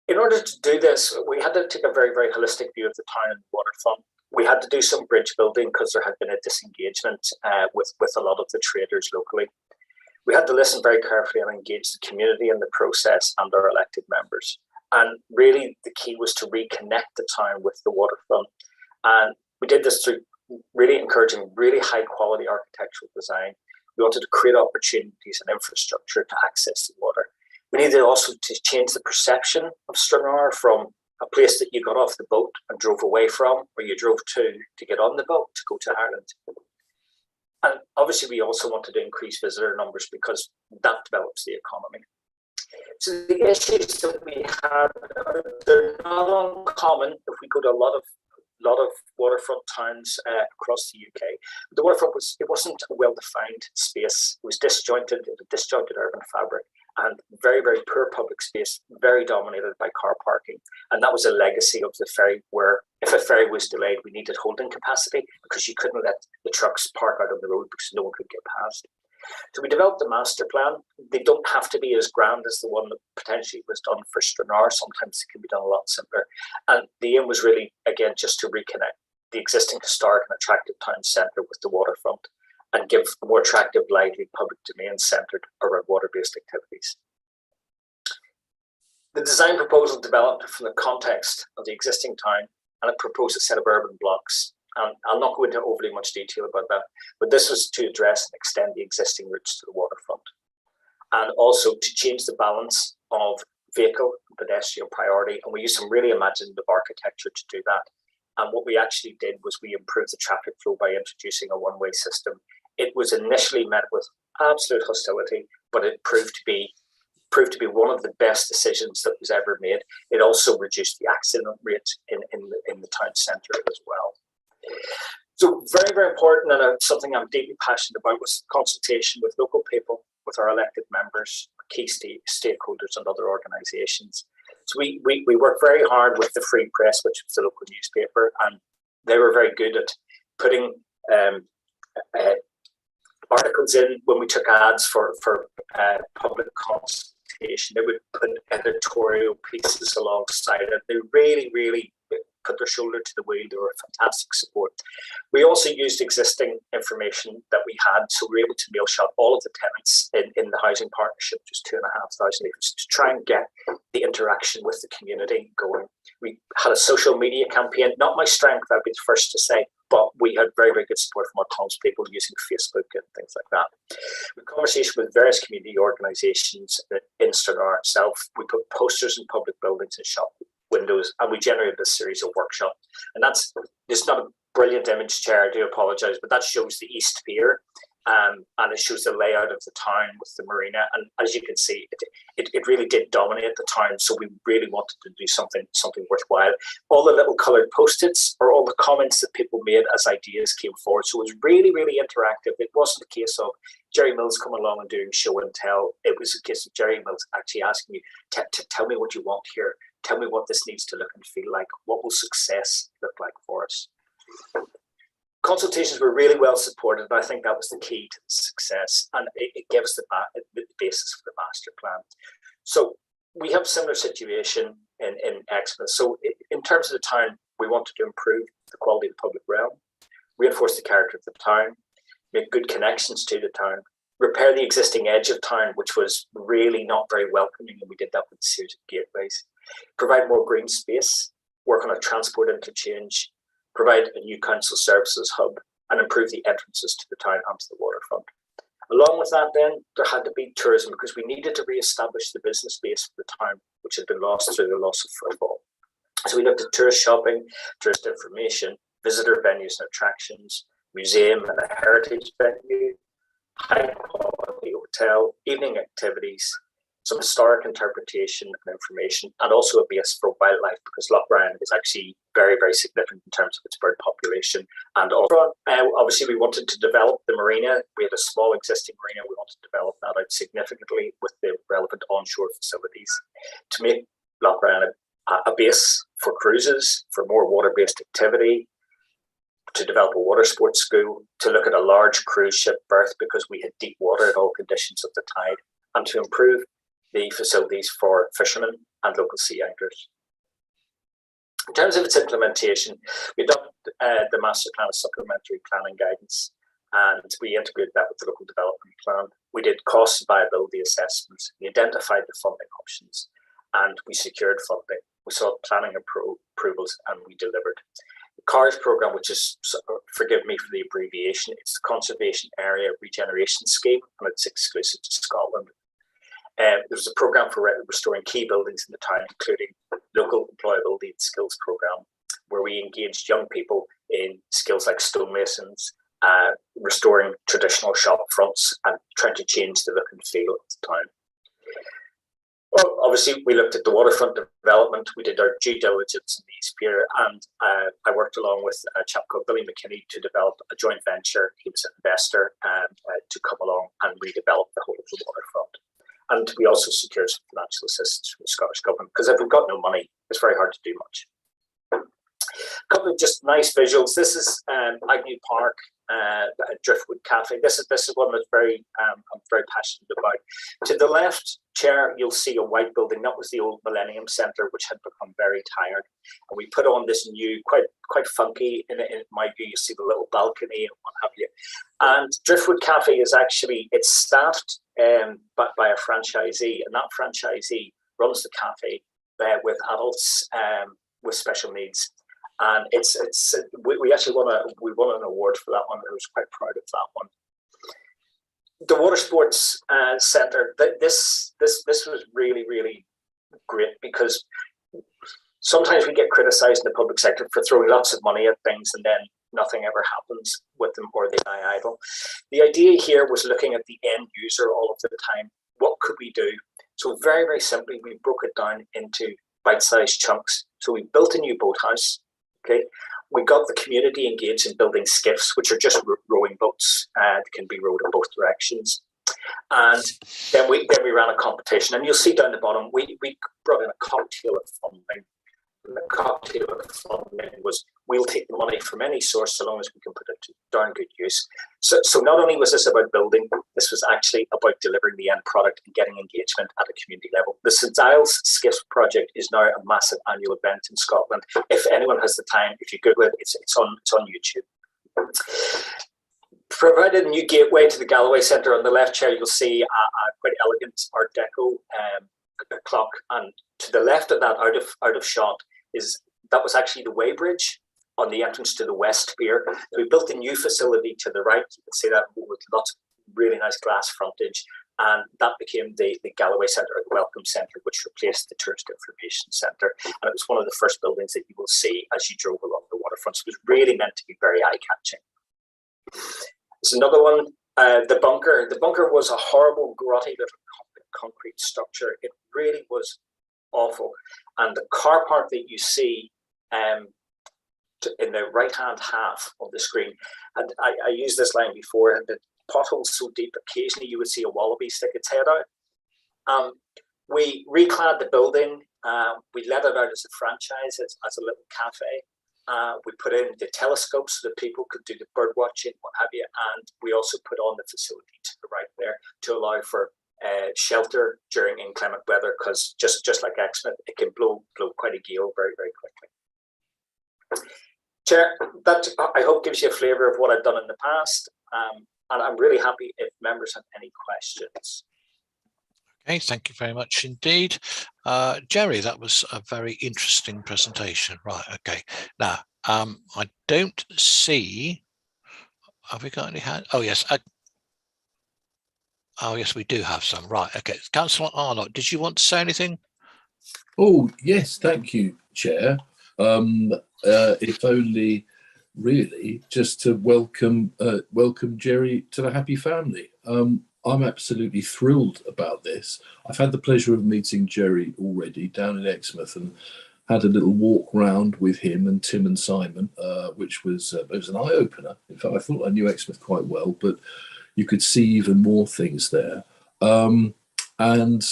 In order to do this, we had to take a very, very holistic view of the town and the waterfront. We had to do some bridge building because there had been a disengagement with a lot of the traders locally. We had to listen very carefully and engage the community in the process and our elected members. And really, the key was to reconnect the town with the waterfront. And we did this through really encouraging really high quality architectural design. We wanted to create opportunities and infrastructure to access the water. We needed also to change the perception of Stranraer from a place that you got off the boat and drove away from, or you drove to get on the boat to go to Ireland. And obviously, we also wanted to increase visitor numbers because that develops the economy. So the issues that we had, they're not uncommon if we go to a lot of waterfront towns across the UK. The waterfront wasn't a well-defined space. It was disjointed, it had a disjointed urban fabric, and very, very poor public space, very dominated by car parking. And that was a legacy of the ferry, where if a ferry was delayed, we needed holding capacity because you couldn't let the trucks park out on the road because no one could get past. So we developed a master plan. They don't have to be as grand as the one that potentially was done for Stranraer. Sometimes it can be done a lot simpler. And the aim was really, again, just to reconnect the existing historic and attractive town centre with the waterfront and give a more attractive, lively public domain centred around water-based activities. The design proposal developed from the context of the existing town, and it proposed a set of urban blocks. I'll not go into overly much detail about that, but this was to address and extend the existing routes to the waterfront, and also to change the balance of vehicle and pedestrian priority. And we used some really imaginative architecture to do that. And what we actually did was we improved the traffic flow by introducing a one-way system. It was initially met with absolute hostility, but it proved to be one of the best decisions that was ever made. It also reduced the accident rate in the town centre as well. So very, very important, and something I'm deeply passionate about, was consultation with local people, with our elected members, key stakeholders and other organisations. So we worked very hard with the Free Press, which was the local newspaper, and they were very good at putting articles in when we took ads for public consultation. They would put editorial pieces alongside it. They really, really put their shoulder to the wheel. They were fantastic support. We also used existing information that we had, so we were able to mail shot all of the tenants in the housing partnership, just 2,500 acres, to try and get the interaction with the community going. We had a social media campaign, not my strength, I'd be the first to say, but we had very, very good support from our townspeople using Facebook and things like that. In conversation with various community organisations in Stranraer itself, we put posters in public buildings and shop windows, and we generated a series of workshops. And it's not a brilliant image, Chair, I do apologise, but that shows the East Pier, and it shows the layout of the town with the marina. And as you can see, it really did dominate the town, so we really wanted to do something worthwhile. All the little coloured post-its are all the comments that people made as ideas came forward. So it was really, really interactive. It wasn't a case of Jerry Mills coming along and doing show and tell. It was a case of Jerry Mills actually asking you, tell me what you want here. Tell me what this needs to look and feel like. What will success look like for us? Consultations were really well supported, and I think that was the key to the success, and it gave us the basis for the master plan. So we have a similar situation in Exmouth. So in terms of the town, we wanted to improve the quality of the public realm, reinforce the character of the town, make good connections to the town, repair the existing edge of town, which was really not very welcoming, and we did that with a series of gateways, provide more green space, work on a transport interchange, provide a new council services hub, and improve the entrances to the town and to the waterfront. Along with that then, there had to be tourism, because we needed to re-establish the business base for the town, which had been lost through the loss of football. So we looked at tourist shopping, tourist information, visitor venues and attractions, museum and a heritage venue, high quality hotel, evening activities, some historic interpretation and information, and also a base for wildlife, because Loch Ryan is actually very, very significant in terms of its bird population. And also, obviously, we wanted to develop the marina. We had a small existing marina. We wanted to develop that out significantly with the relevant onshore facilities to make Loch Ryan a base for cruises, for more water-based activity, to develop a water sports school, to look at a large cruise ship berth because we had deep water at all conditions of the tide, and to improve the facilities for fishermen and local sea anglers. In terms of its implementation, we adopted the master plan as supplementary planning guidance, and we integrated that with the local development plan. We did cost and viability assessments, we identified the funding options, and we secured funding. We sought planning approvals, and we delivered. The CARS programme, which is, forgive me for the abbreviation, it's the Conservation Area Regeneration Scheme, and it's exclusive to Scotland. There was a programme for restoring key buildings in the town, including local employability and skills programme, where we engaged young people in skills like stonemasons, restoring traditional shop fronts, and trying to change the look and feel of the town. Well, obviously, we looked at the waterfront development. We did our due diligence in the East Pier, and I worked along with a chap called Billy McKinney to develop a joint venture. He was an investor to come along and redevelop the whole of the waterfront. And we also secured some financial assistance from the Scottish Government, because if we've got no money, it's very hard to do much. A couple of just nice visuals. This is Agnew Park Driftwood Cafe. This is one that's I'm very passionate about. To the left, Chair, you'll see a white building. That was the old Millennium Centre, which had become very tired. And we put on this new, quite funky, in my view, you see the little balcony and what have you. And Driftwood Cafe is actually, it's staffed by a franchisee, and that franchisee runs the cafe with adults with special needs. And we actually won an award for that one. I was quite proud of that one. The water sports centre. This was really, really great, because sometimes we get criticised in the public sector for throwing lots of money at things and then nothing ever happens with them, or they lie idle. The idea here was looking at the end user all of the time. What could we do? So very, very simply, we broke it down into bite-sized chunks. So we built a new boathouse. Okay, we got the community engaged in building skiffs, which are just rowing boats that can be rowed in both directions. And then we ran a competition, and you'll see down the bottom we brought in a cocktail of funding. And the cocktail of funding was, we'll take the money from any source so long as we can put it to darn good use. So not only was this about building, this was actually about delivering the end product and getting engagement at a community level. The St Giles Skiffs project is now a massive annual event in Scotland. If anyone has the time, if you Google it, it's on YouTube. Provided a new gateway to the Galloway Centre. On the left, Chair, you'll see a quite elegant Art Deco clock, and to the left of that, out of shot, that was actually the weighbridge on the entrance to the West Pier. We built a new facility to the right. You can see that with lots of really nice glass frontage, and that became the Galloway Centre, or the Welcome Centre, which replaced the Tourist Information Centre. And it was one of the first buildings that you will see as you drove along the waterfront. So it was really meant to be very eye-catching. There's another one, the bunker. The bunker was a horrible, grotty little concrete structure. It really was awful. And the car park that you see in the right-hand half of the screen, and I used this line before, the potholes so deep, occasionally you would see a wallaby stick its head out. We reclad the building. We let it out as a franchise, as a little cafe. We put in the telescopes so that people could do the bird watching, what have you, and we also put on the facility to the right there to allow for shelter during inclement weather, because just like Exmouth, it can blow quite a gale very, very quickly. Chair, that I hope gives you a flavour of what I've done in the past, and I'm really happy if members have any questions. Okay, thank you very much indeed. Jerry, that was a very interesting presentation. Right, okay. Now, I don't see, have we got any hands? Oh, yes. Oh, yes, we do have some. Right, okay. Councillor Arnott, did you want to say anything? Oh, yes, thank you, Chair. If only really just to welcome Jerry to the happy family. I'm absolutely thrilled about this. I've had the pleasure of meeting Jerry already down in Exmouth and had a little walk round with him and Tim and Simon, which was it was an eye-opener. In fact, I thought I knew Exmouth quite well, but you could see even more things there. And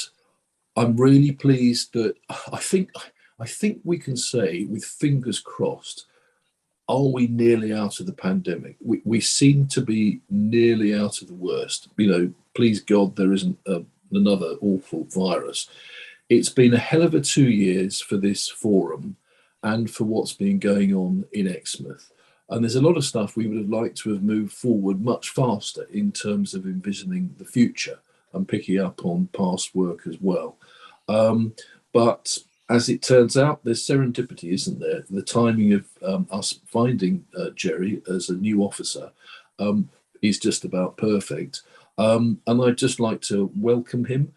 I'm really pleased that I think we can say, with fingers crossed, are we nearly out of the pandemic? We seem to be nearly out of the worst. You know, please God, there isn't another awful virus. It's been a hell of a 2 years for this forum and for what's been going on in Exmouth. And there's a lot of stuff we would have liked to have moved forward much faster in terms of envisioning the future and picking up on past work as well. But as it turns out, there's serendipity, isn't there? The timing of us finding Jerry as a new officer is just about perfect. And I'd just like to welcome him,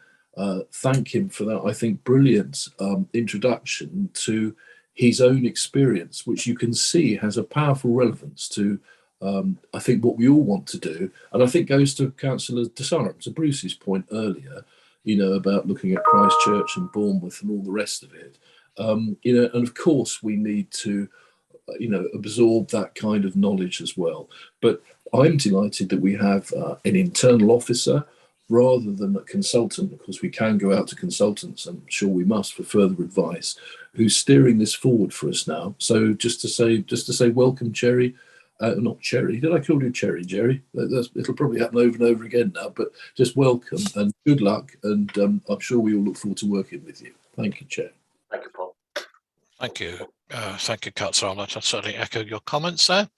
thank him for that, I think, brilliant introduction to his own experience, which you can see has a powerful relevance to, I think, what we all want to do. And I think goes to Councillor Desarum, to Bruce's point earlier, you know, about looking at Christchurch and Bournemouth and all the rest of it. You know, and of course we need to, you know, absorb that kind of knowledge as well. But I'm delighted that we have an internal officer rather than a consultant, because we can go out to consultants, I'm sure we must, for further advice, who's steering this forward for us now. So just to say welcome, Jerry. not Cherry. Did I call you Cherry, Jerry? It'll probably happen over and over again now, but just welcome and good luck. And I'm sure we all look forward to working with you. Thank you, Chair. Thank you, Paul. Thank you. Thank you, Councillor Arnott. I certainly echo your comments there.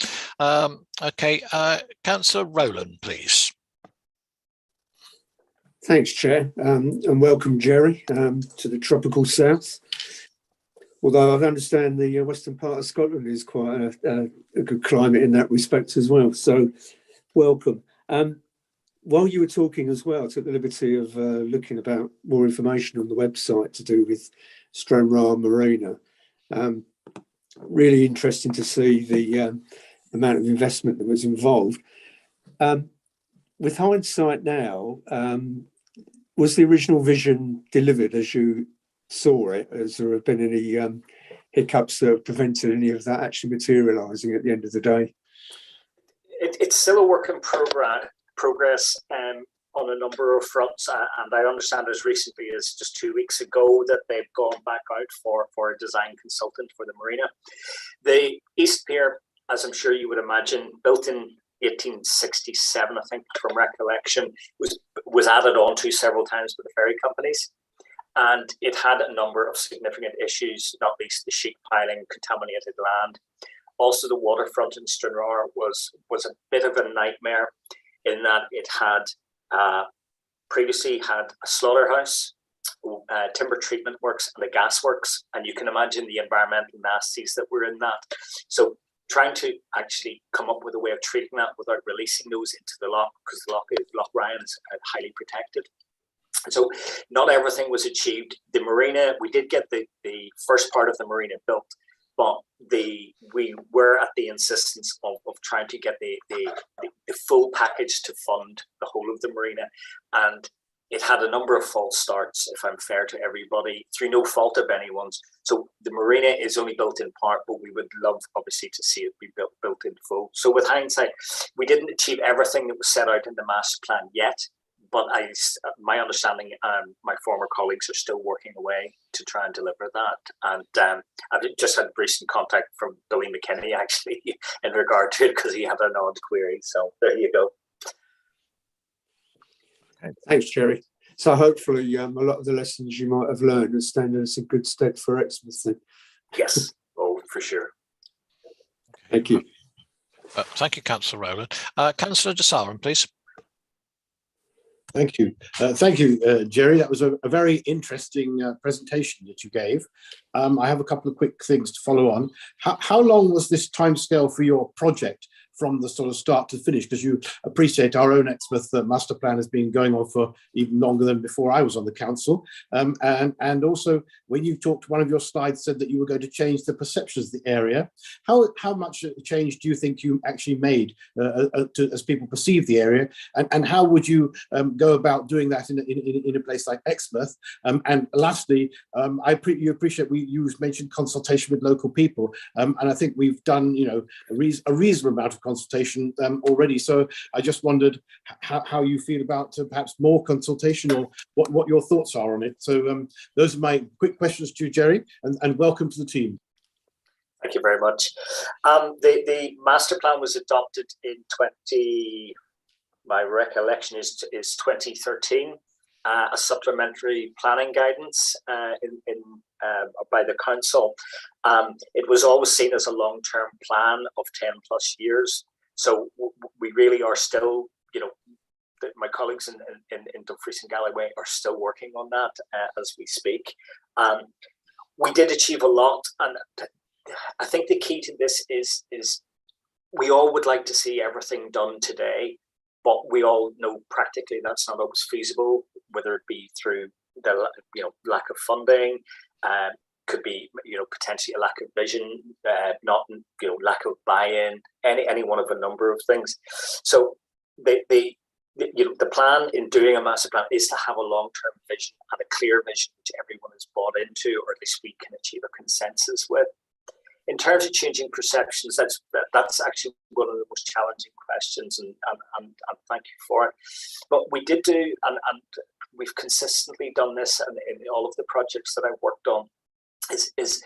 Okay, Councillor Rowland, please. Thanks, Chair, and welcome, Jerry, to the tropical south. Although I understand the western part of Scotland is quite a good climate in that respect as well. So, welcome. While you were talking as well, I took the liberty of looking about more information on the website to do with Stranraer Marina. Really interesting to see the amount of investment that was involved. With hindsight now, was the original vision delivered as you saw it? Has there been any hiccups that have prevented any of that actually materialising at the end of the day? It's still a work in progress on a number of fronts, and I understand as recently as just 2 weeks ago that they've gone back out for a design consultant for the marina. The East Pier, as I'm sure you would imagine, built in 1867, I think, from recollection, was added on to several times by the ferry companies, and it had a number of significant issues, not least the sheet piling, contaminated land. Also, the waterfront in Stranraer was a bit of a nightmare in that it had previously had a slaughterhouse, timber treatment works, and a gas works, and you can imagine the environmental nasties that were in that. So trying to actually come up with a way of treating that without releasing those into the loch, because the Loch Ryan is highly protected. So not everything was achieved. The marina, we did get the first part of the marina built, but we were at the insistence of trying to get the full package to fund the whole of the marina. And it had a number of false starts, if I'm fair to everybody, through no fault of anyone's. So the marina is only built in part, but we would love, obviously, to see it be built in full. So with hindsight, we didn't achieve everything that was set out in the master plan yet, but my understanding, my former colleagues are still working away to try and deliver that. And I've just had recent contact from Billy McKinney, actually, in regard to it, because he had an odd query. So there you go. Okay. Thanks, Jerry. So hopefully a lot of the lessons you might have learned are standing us in good stead for Exmouth then. Yes, oh, for sure. Thank you. Thank you, Councillor Rowland. Councillor de Saran, please. Thank you. Thank you, Jerry. That was a very interesting presentation that you gave. I have a couple of quick things to follow on. How long was this timescale for your project from the sort of start to finish? Because you appreciate our own Exmouth master plan has been going on for even longer than before I was on the council. And also, when you talked, one of your slides said that you were going to change the perceptions of the area. How much change do you think you actually made as people perceive the area? And how would you go about doing that in a place like Exmouth? And lastly, you appreciate you mentioned consultation with local people, and I think we've done a reasonable amount of consultation already. So I just wondered how you feel about perhaps more consultation, or what your thoughts are on it. So those are my quick questions to you, Jerry, and welcome to the team. Thank you very much. The master plan was adopted in my recollection is 2013. A supplementary planning guidance by the council. It was always seen as a long-term plan of 10 plus years. So we really are still, my colleagues in Dumfries and Galloway are still working on that as we speak. We did achieve a lot, and I think the key to this is we all would like to see everything done today, but we all know practically that's not always feasible, whether it be through the lack of funding, could be potentially a lack of vision, not lack of buy-in, any one of a number of things. So the plan in doing a master plan is to have a long-term vision and a clear vision which everyone is bought into, or at least we can achieve a consensus with. In terms of changing perceptions, that's actually one of the most challenging questions, and thank you for it. But we did do, and we've consistently done this in all of the projects that I've worked on, is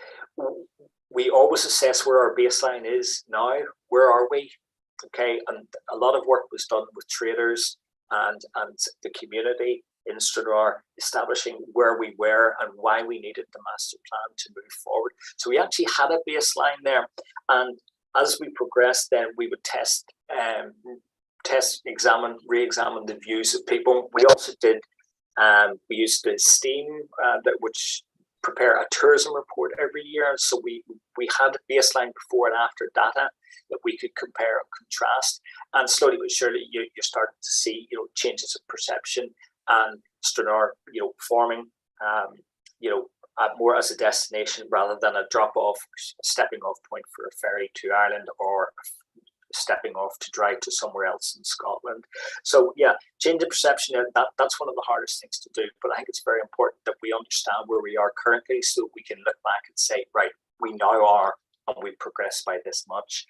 we always assess where our baseline is now. Where are we? Okay, and a lot of work was done with traders and the community in Stranraer, establishing where we were and why we needed the master plan to move forward. So we actually had a baseline there, and as we progressed, then we would test, examine, re-examine the views of people. We also did, we used the STEAM, which prepare a tourism report every year. So we had a baseline before and after data that we could compare and contrast. And slowly but surely, you're starting to see, changes of perception and Stranraer, forming, more as a destination rather than a drop-off, stepping off point for a ferry to Ireland or stepping off to drive to somewhere else in Scotland. So yeah, change the perception, that's one of the hardest things to do, but I think it's very important that we understand where we are currently so that we can look back and say, right, we now are, and we've progressed by this much.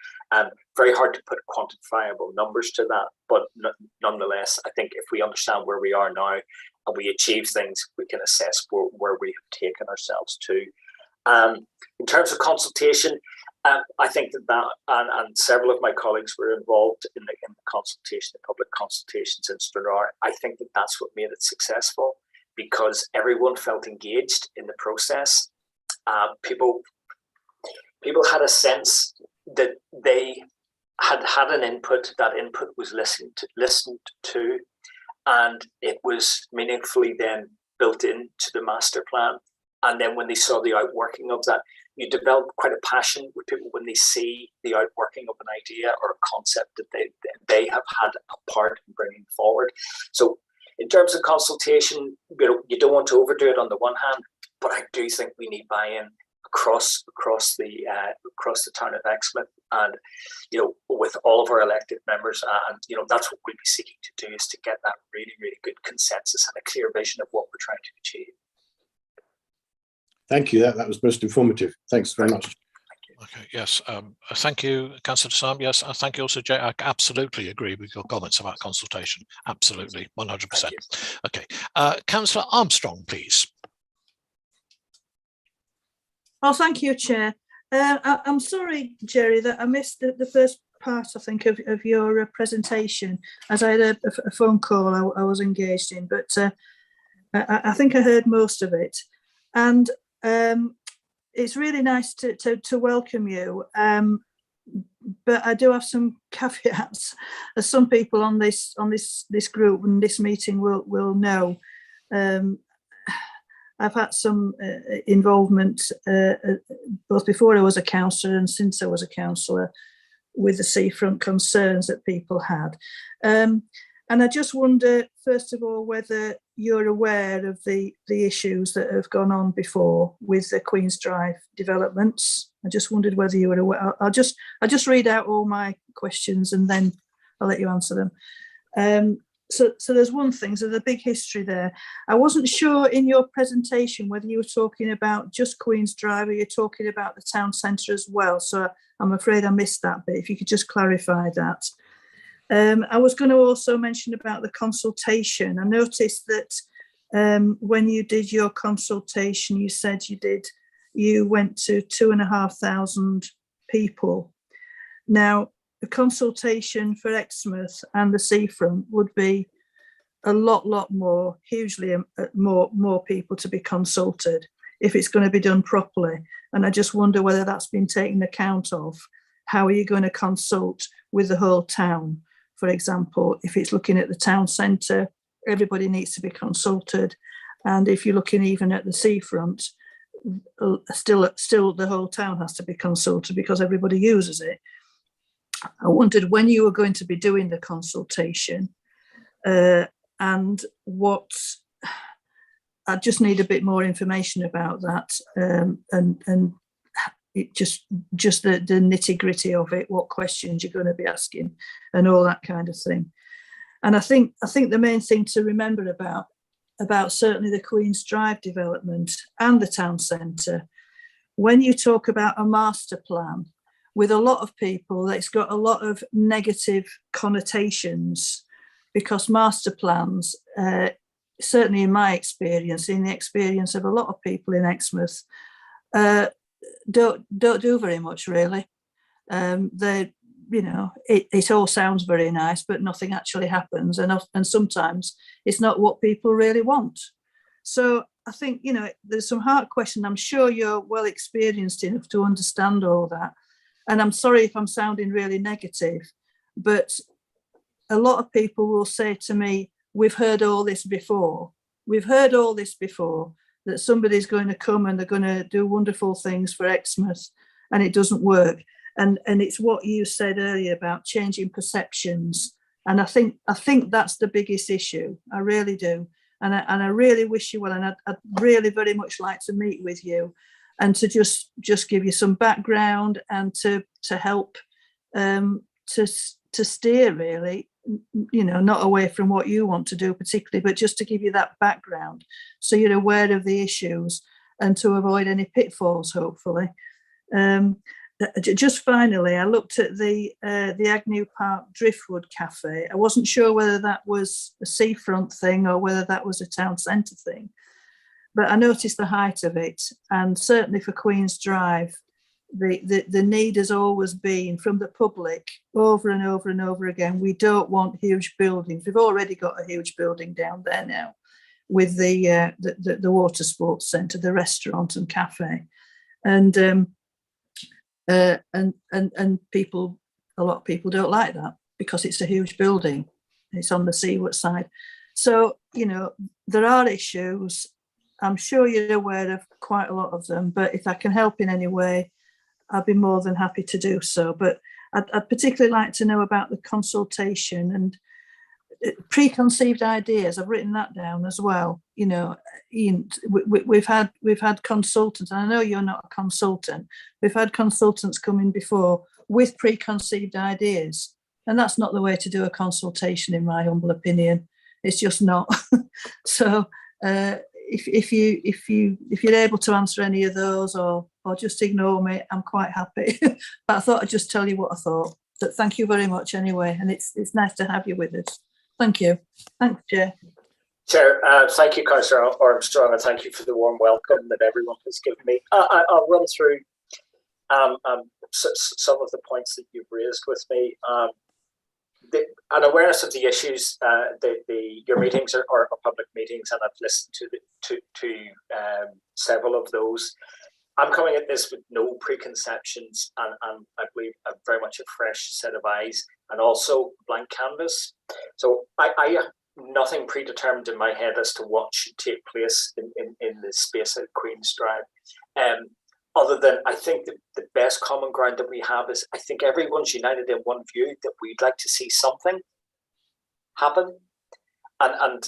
Very hard to put quantifiable numbers to that, but nonetheless, I think if we understand where we are now and we achieve things, we can assess where we have taken ourselves to. In terms of consultation, I think that and several of my colleagues were involved in the consultation, the public consultations in Stranraer. I think that that's what made it successful, because everyone felt engaged in the process. People had a sense that they had an input. That input was listened to, and it was meaningfully then built into the master plan. And then when they saw the outworking of that, you develop quite a passion with people when they see the outworking of an idea or a concept that they have had a part in bringing forward. So in terms of consultation, you don't want to overdo it on the one hand, but I do think we need buy-in across the town of Exmouth, and with all of our elected members, and that's what we'll be seeking to do, is to get that really, really good consensus and a clear vision of what we're trying to achieve. Thank you. That was most informative. Thanks very much. Okay, yes. Thank you, Councillor Sam. Yes, thank you also, Jay. I absolutely agree with your comments about consultation. Absolutely, 100%. Okay. Councillor Armstrong, please. Oh, thank you, Chair. I'm sorry, Jerry, that I missed the first part, I think, of your presentation, as I had a phone call I was engaged in, but I think I heard most of it. And it's really nice to welcome you, but I do have some caveats, as some people on this group and this meeting will know. I've had some involvement both before I was a councillor and since I was a councillor with the seafront concerns that people had. And I just wonder, first of all, whether you're aware of the issues that have gone on before with the Queen's Drive developments. I just wondered whether you were aware. I'll just read out all my questions and then I'll let you answer them. So there's one thing, so the big history there. I wasn't sure in your presentation whether you were talking about just Queen's Drive or you're talking about the town centre as well. So I'm afraid I missed that bit. If you could just clarify that. I was going to also mention about the consultation. I noticed that when you did your consultation, you said you went to 2,500 people. Now, the consultation for Exmouth and the seafront would be a lot more, hugely more people to be consulted if it's going to be done properly. And I just wonder whether that's been taken account of. How are you going to consult with the whole town? For example, if it's looking at the town centre, everybody needs to be consulted. And if you're looking even at the seafront, still the whole town has to be consulted because everybody uses it. I wondered when you were going to be doing the consultation and what, I just need a bit more information about that and it just the nitty gritty of it, what questions you're going to be asking and all that kind of thing. And I think the main thing to remember about certainly the Queen's Drive development and the town centre, when you talk about a master plan, with a lot of people, it's got a lot of negative connotations because master plans, certainly in my experience, in the experience of a lot of people in Exmouth, don't do very much really. They it all sounds very nice, but nothing actually happens, and sometimes it's not what people really want. So I think, there's some hard questions. I'm sure you're well experienced enough to understand all that, and I'm sorry if I'm sounding really negative, but a lot of people will say to me, we've heard all this before. We've heard all this before, that somebody's going to come and they're going to do wonderful things for Exmouth, and it doesn't work. And it's what you said earlier about changing perceptions. And I think that's the biggest issue. I really do. And I really wish you well. And I'd really very much like to meet with you and to just give you some background and to help to steer, really, not away from what you want to do particularly, but just to give you that background so you're aware of the issues and to avoid any pitfalls, hopefully. Just finally, I looked at the Agnew Park Driftwood Cafe. I wasn't sure whether that was a seafront thing or whether that was a town centre thing, but I noticed the height of it, and certainly for Queen's Drive, the need has always been from the public over and over and over again. We don't want huge buildings. We've already got a huge building down there now with the water sports centre, the restaurant and cafe, and people, a lot of people don't like that because it's a huge building. It's on the seaward side. So, there are issues. I'm sure you're aware of quite a lot of them, but if I can help in any way, I'd be more than happy to do so. But I'd particularly like to know about the consultation and preconceived ideas. I've written that down as well. Ian, we've had consultants, and I know you're not a consultant. We've had consultants come in before with preconceived ideas, and that's not the way to do a consultation, in my humble opinion. It's just not. So if you're able to answer any of those or just ignore me, I'm quite happy. But I thought I'd just tell you what I thought. But thank you very much anyway, and it's nice to have you with us. Thank you. Thanks, Chair. Chair, thank you, Councillor Armstrong, and thank you for the warm welcome that everyone has given me. I'll run through some of the points that you've raised with me. An awareness of the issues. Your meetings are public meetings, and I've listened to several of those. I'm coming at this with no preconceptions, and I believe very much a fresh set of eyes and also blank canvas. So I have nothing predetermined in my head as to what should take place in the space at Queen's Drive. Other than I think the best common ground that we have is I think everyone's united in one view that we'd like to see something happen. And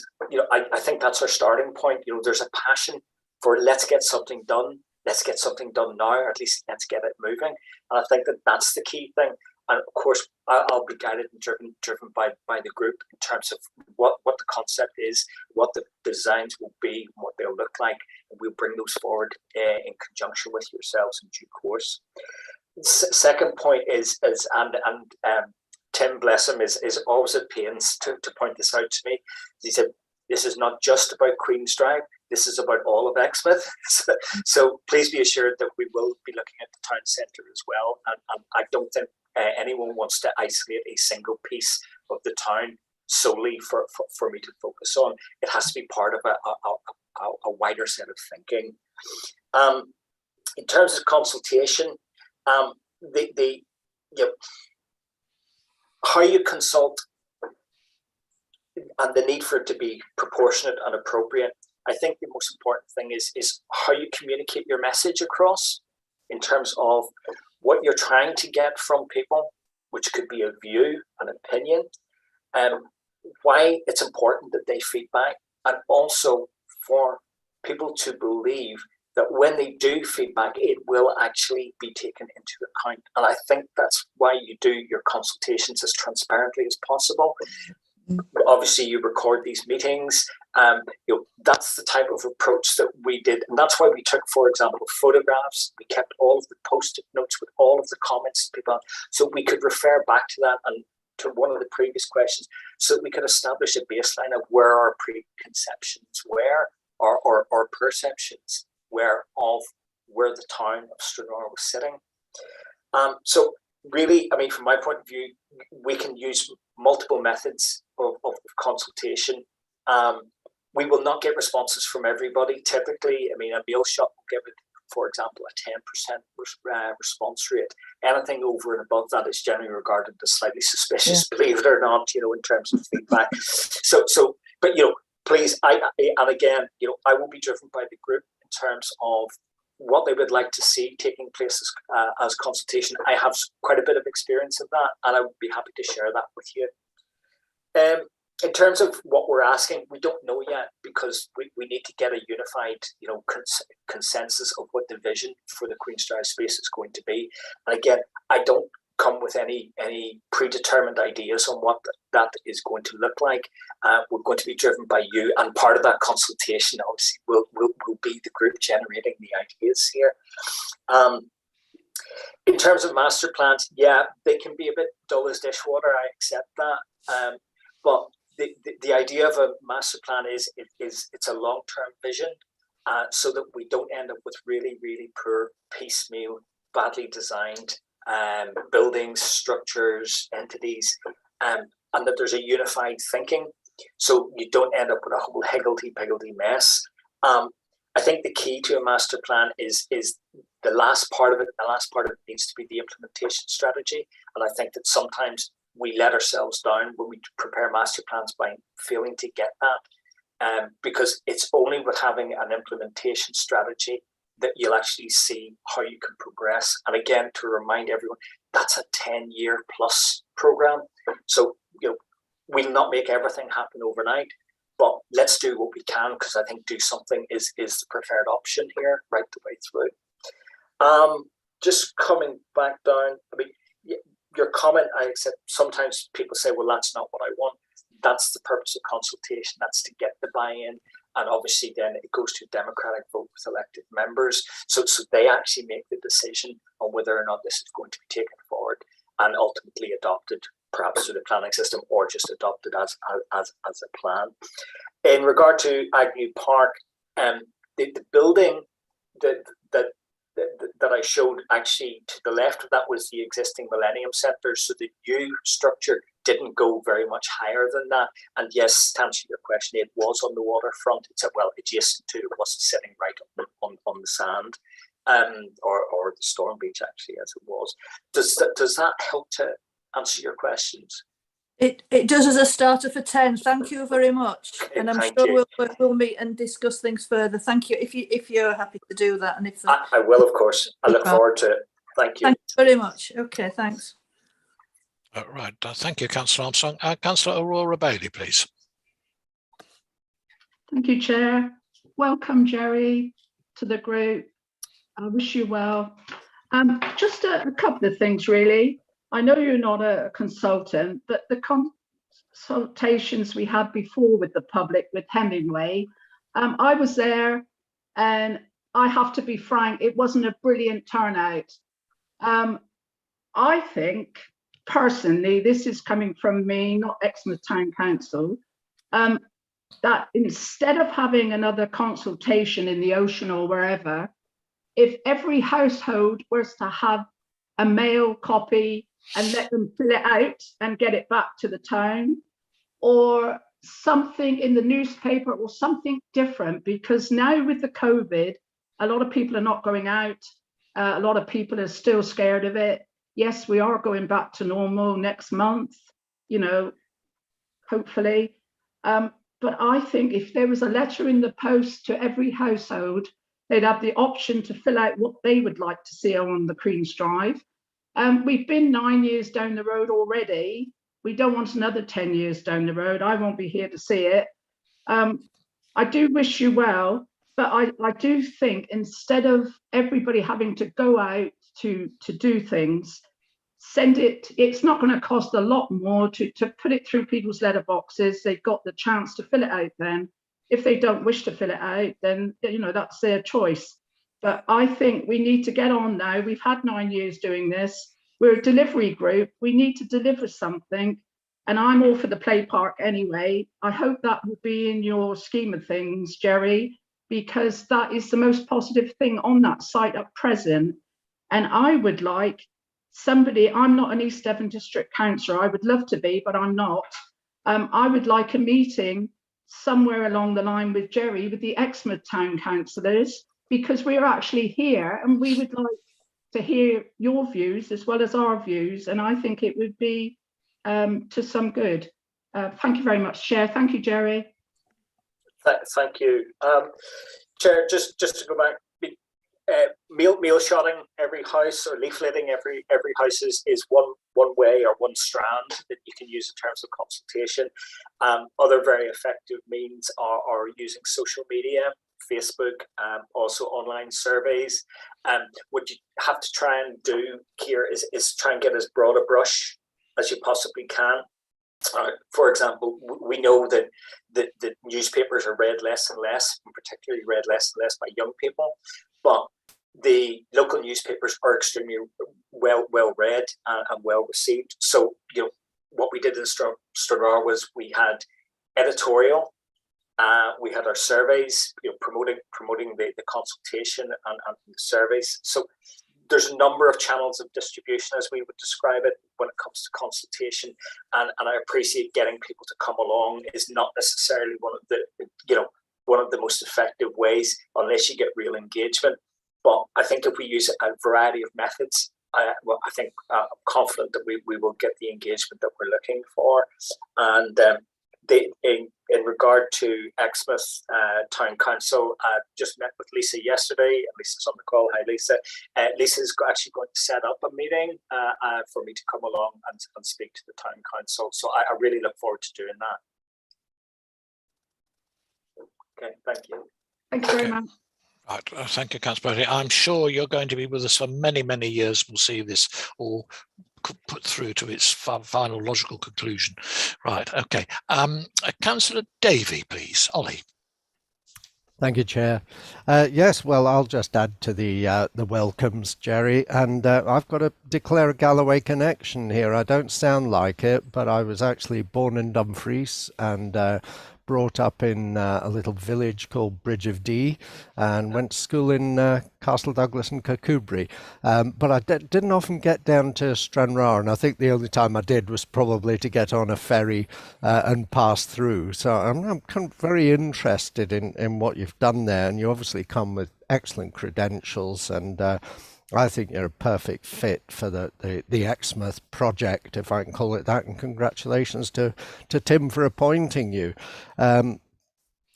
I think that's our starting point. There's a passion for let's get something done. Let's get something done now, or at least let's get it moving. And I think that that's the key thing. And of course, I'll be guided and driven by the group in terms of what the concept is, what the designs will be, what they'll look like, and we'll bring those forward in conjunction with yourselves in due course. Second point is Tim, bless him, is always at pains to point this out to me. He said, this is not just about Queen's Drive. This is about all of Exmouth. So please be assured that we will be looking at the town centre as well. And I don't think anyone wants to isolate a single piece of the town solely for me to focus on. It has to be part of a wider set of thinking. In terms of consultation, how you consult and the need for it to be proportionate and appropriate. I think the most important thing is how you communicate your message across in terms of what you're trying to get from people, which could be a view, an opinion, and why it's important that they feedback, and also for people to believe that when they do feedback, it will actually be taken into account. And I think that's why you do your consultations as transparently as possible. Obviously, you record these meetings. That's the type of approach that we did, and that's why we took, for example, photographs. We kept all of the post-it notes with all of the comments people, so we could refer back to that and to one of the previous questions, so that we could establish a baseline of where our preconceptions were, or perceptions were of where the town of Stranraer was sitting. So really, I mean, from my point of view, we can use multiple methods of consultation. We will not get responses from everybody. Typically, I mean, a meal shop will give it, for example, a 10% response rate. Anything over and above that is generally regarded as slightly suspicious, believe it or not, you know, in terms of feedback. So, but, you know, please, and again, you know, I will be driven by the group in terms of what they would like to see taking place as consultation. I have quite a bit of experience of that, and I would be happy to share that with you. In terms of what we're asking, we don't know yet, because we need to get a unified, you know, consensus of what the vision for the Queen's Drive space is going to be. And again, I don't come with any predetermined ideas on what that is going to look like. We're going to be driven by you, and part of that consultation obviously will be the group generating the ideas here. In terms of master plans, yeah, they can be a bit dull as dishwater. I accept that, but the idea of a master plan is it's a long-term vision, so that we don't end up with really poor, piecemeal, badly designed buildings, structures, entities, and that there's a unified thinking, so you don't end up with a whole higgledy-piggledy mess. I think the key to a master plan is the last part of it. The last part of it needs to be the implementation strategy, and I think that sometimes we let ourselves down when we prepare master plans by failing to get that, because it's only with having an implementation strategy that you'll actually see how you can progress. And again, to remind everyone, that's a 10-year plus program. So, you know, we'll not make everything happen overnight, but let's do what we can, because I think do something is the preferred option here right the way through. Just coming back down, I mean, your comment, I accept. Sometimes people say, well, that's not what I want. That's the purpose of consultation. That's to get the buy-in. And obviously then it goes to a democratic vote with elected members. So they actually make the decision on whether or not this is going to be taken forward and ultimately adopted, perhaps through the planning system, or just adopted as a plan. In regard to Agnew Park, the building that I showed, actually to the left of that was the existing Millennium Centre. So the new structure didn't go very much higher than that. And yes, to answer your question, it was on the waterfront. It's well adjacent to, it wasn't sitting right on the sand, or the Storm Beach actually, as it was. Does that help to answer your questions? It does, as a starter for 10. Thank you very much, and I'm sure we'll meet and discuss things further. Thank you if you're happy to do that, and if I will, of course. I look forward to it. Thank you. Thank you very much. Okay, thanks. Right, thank you, Councillor Armstrong. Councillor Aurora Bailey, please. Thank you, Chair. Welcome, Jerry, to the group. I wish you well. Just a couple of things, really. I know you're not a consultant, but the consultations we had before with the public with Hemingway, I was there, and I have to be frank, it wasn't a brilliant turnout. I think, personally, this is coming from me, not Exmouth Town Council, that instead of having another consultation in the ocean or wherever, if every household was to have a mail copy and let them fill it out and get it back to the town, or something in the newspaper, or something different, because now with the COVID, a lot of people are not going out. A lot of people are still scared of it. Yes, we are going back to normal next month, you know, hopefully. But I think if there was a letter in the post to every household, they'd have the option to fill out what they would like to see on the Queen's Drive. We've been 9 years down the road already. We don't want another 10 years down the road. I won't be here to see it. I do wish you well, but I do think instead of everybody having to go out to do things, send it. It's not going to cost a lot more to put it through people's letterboxes. They've got the chance to fill it out then. If they don't wish to fill it out, then, you know, that's their choice. But I think we need to get on now. We've had 9 years doing this. We're a delivery group. We need to deliver something. And I'm all for the play park anyway. I hope that will be in your scheme of things, Jerry, because that is the most positive thing on that site at present. And I would like somebody, I'm not an East Devon District Councillor, I would love to be, but I'm not. I would like a meeting somewhere along the line with Jerry, with the Exmouth Town Councillors, because we're actually here and we would like to hear your views as well as our views. And I think it would be to some good. Thank you very much, Chair. Thank you, Jerry. Thank you. Chair, just to go back, meal shotting every house or leafleting every house is one way or one strand that you can use in terms of consultation. Other very effective means are using social media, Facebook, also online surveys. What you have to try and do here is try and get as broad a brush as you possibly can. For example, we know that the newspapers are read less and less, and particularly read less and less by young people. But the local newspapers are extremely well read and well received. So, what we did in Stranraer was we had editorial, we had our surveys, promoting the consultation and the surveys. So there's a number of channels of distribution, as we would describe it, when it comes to consultation, and I appreciate getting people to come along is not necessarily one of the most effective ways unless you get real engagement. But I think if we use a variety of methods, I'm confident that we will get the engagement that we're looking for. And in regard to Exmouth Town Council, I just met with Lisa yesterday. Lisa's on the call. Hi, Lisa. Lisa's actually going to set up a meeting for me to come along and speak to the Town Council. So I really look forward to doing that. Okay, thank you. Thanks very much. Right, thank you, Councillor Brodie. I'm sure you're going to be with us for many, many years. We'll see this all put through to its final logical conclusion. Right, okay. Councillor Davey, please. Ollie. Thank you, Chair. Yes, well, I'll just add to the welcomes, Jerry, and I've got to declare a Galloway connection here. I don't sound like it, but I was actually born in Dumfries and brought up in a little village called Bridge of Dee and went to school in Castle Douglas and Kirkcudbright. But I didn't often get down to Stranraer, and I think the only time I did was probably to get on a ferry and pass through. So I'm kind of very interested in what you've done there, and you obviously come with excellent credentials, and I think you're a perfect fit for the Exmouth project, if I can call it that, and congratulations to Tim for appointing you. And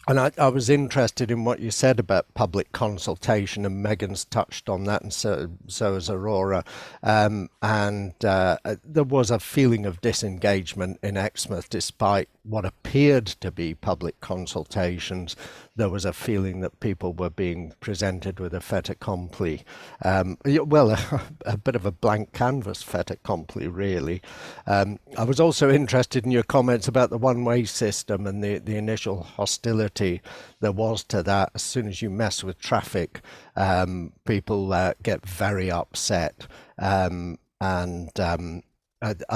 I was interested in what you said about public consultation, and Megan's touched on that, and so has Aurora. And there was a feeling of disengagement in Exmouth, despite what appeared to be public consultations. There was a feeling that people were being presented with a fait accompli. Well, a bit of a blank canvas fait accompli, really. I was also interested in your comments about the one-way system and the initial hostility there was to that. As soon as you mess with traffic, people get very upset. I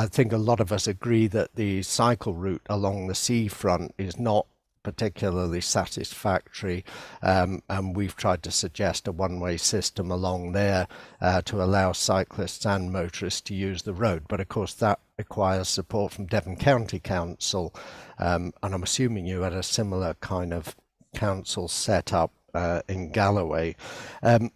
think a lot of us agree that the cycle route along the seafront is not particularly satisfactory, and we've tried to suggest a one-way system along there to allow cyclists and motorists to use the road. But of course that requires support from Devon County Council, and I'm assuming you had a similar kind of council set up in Galloway. I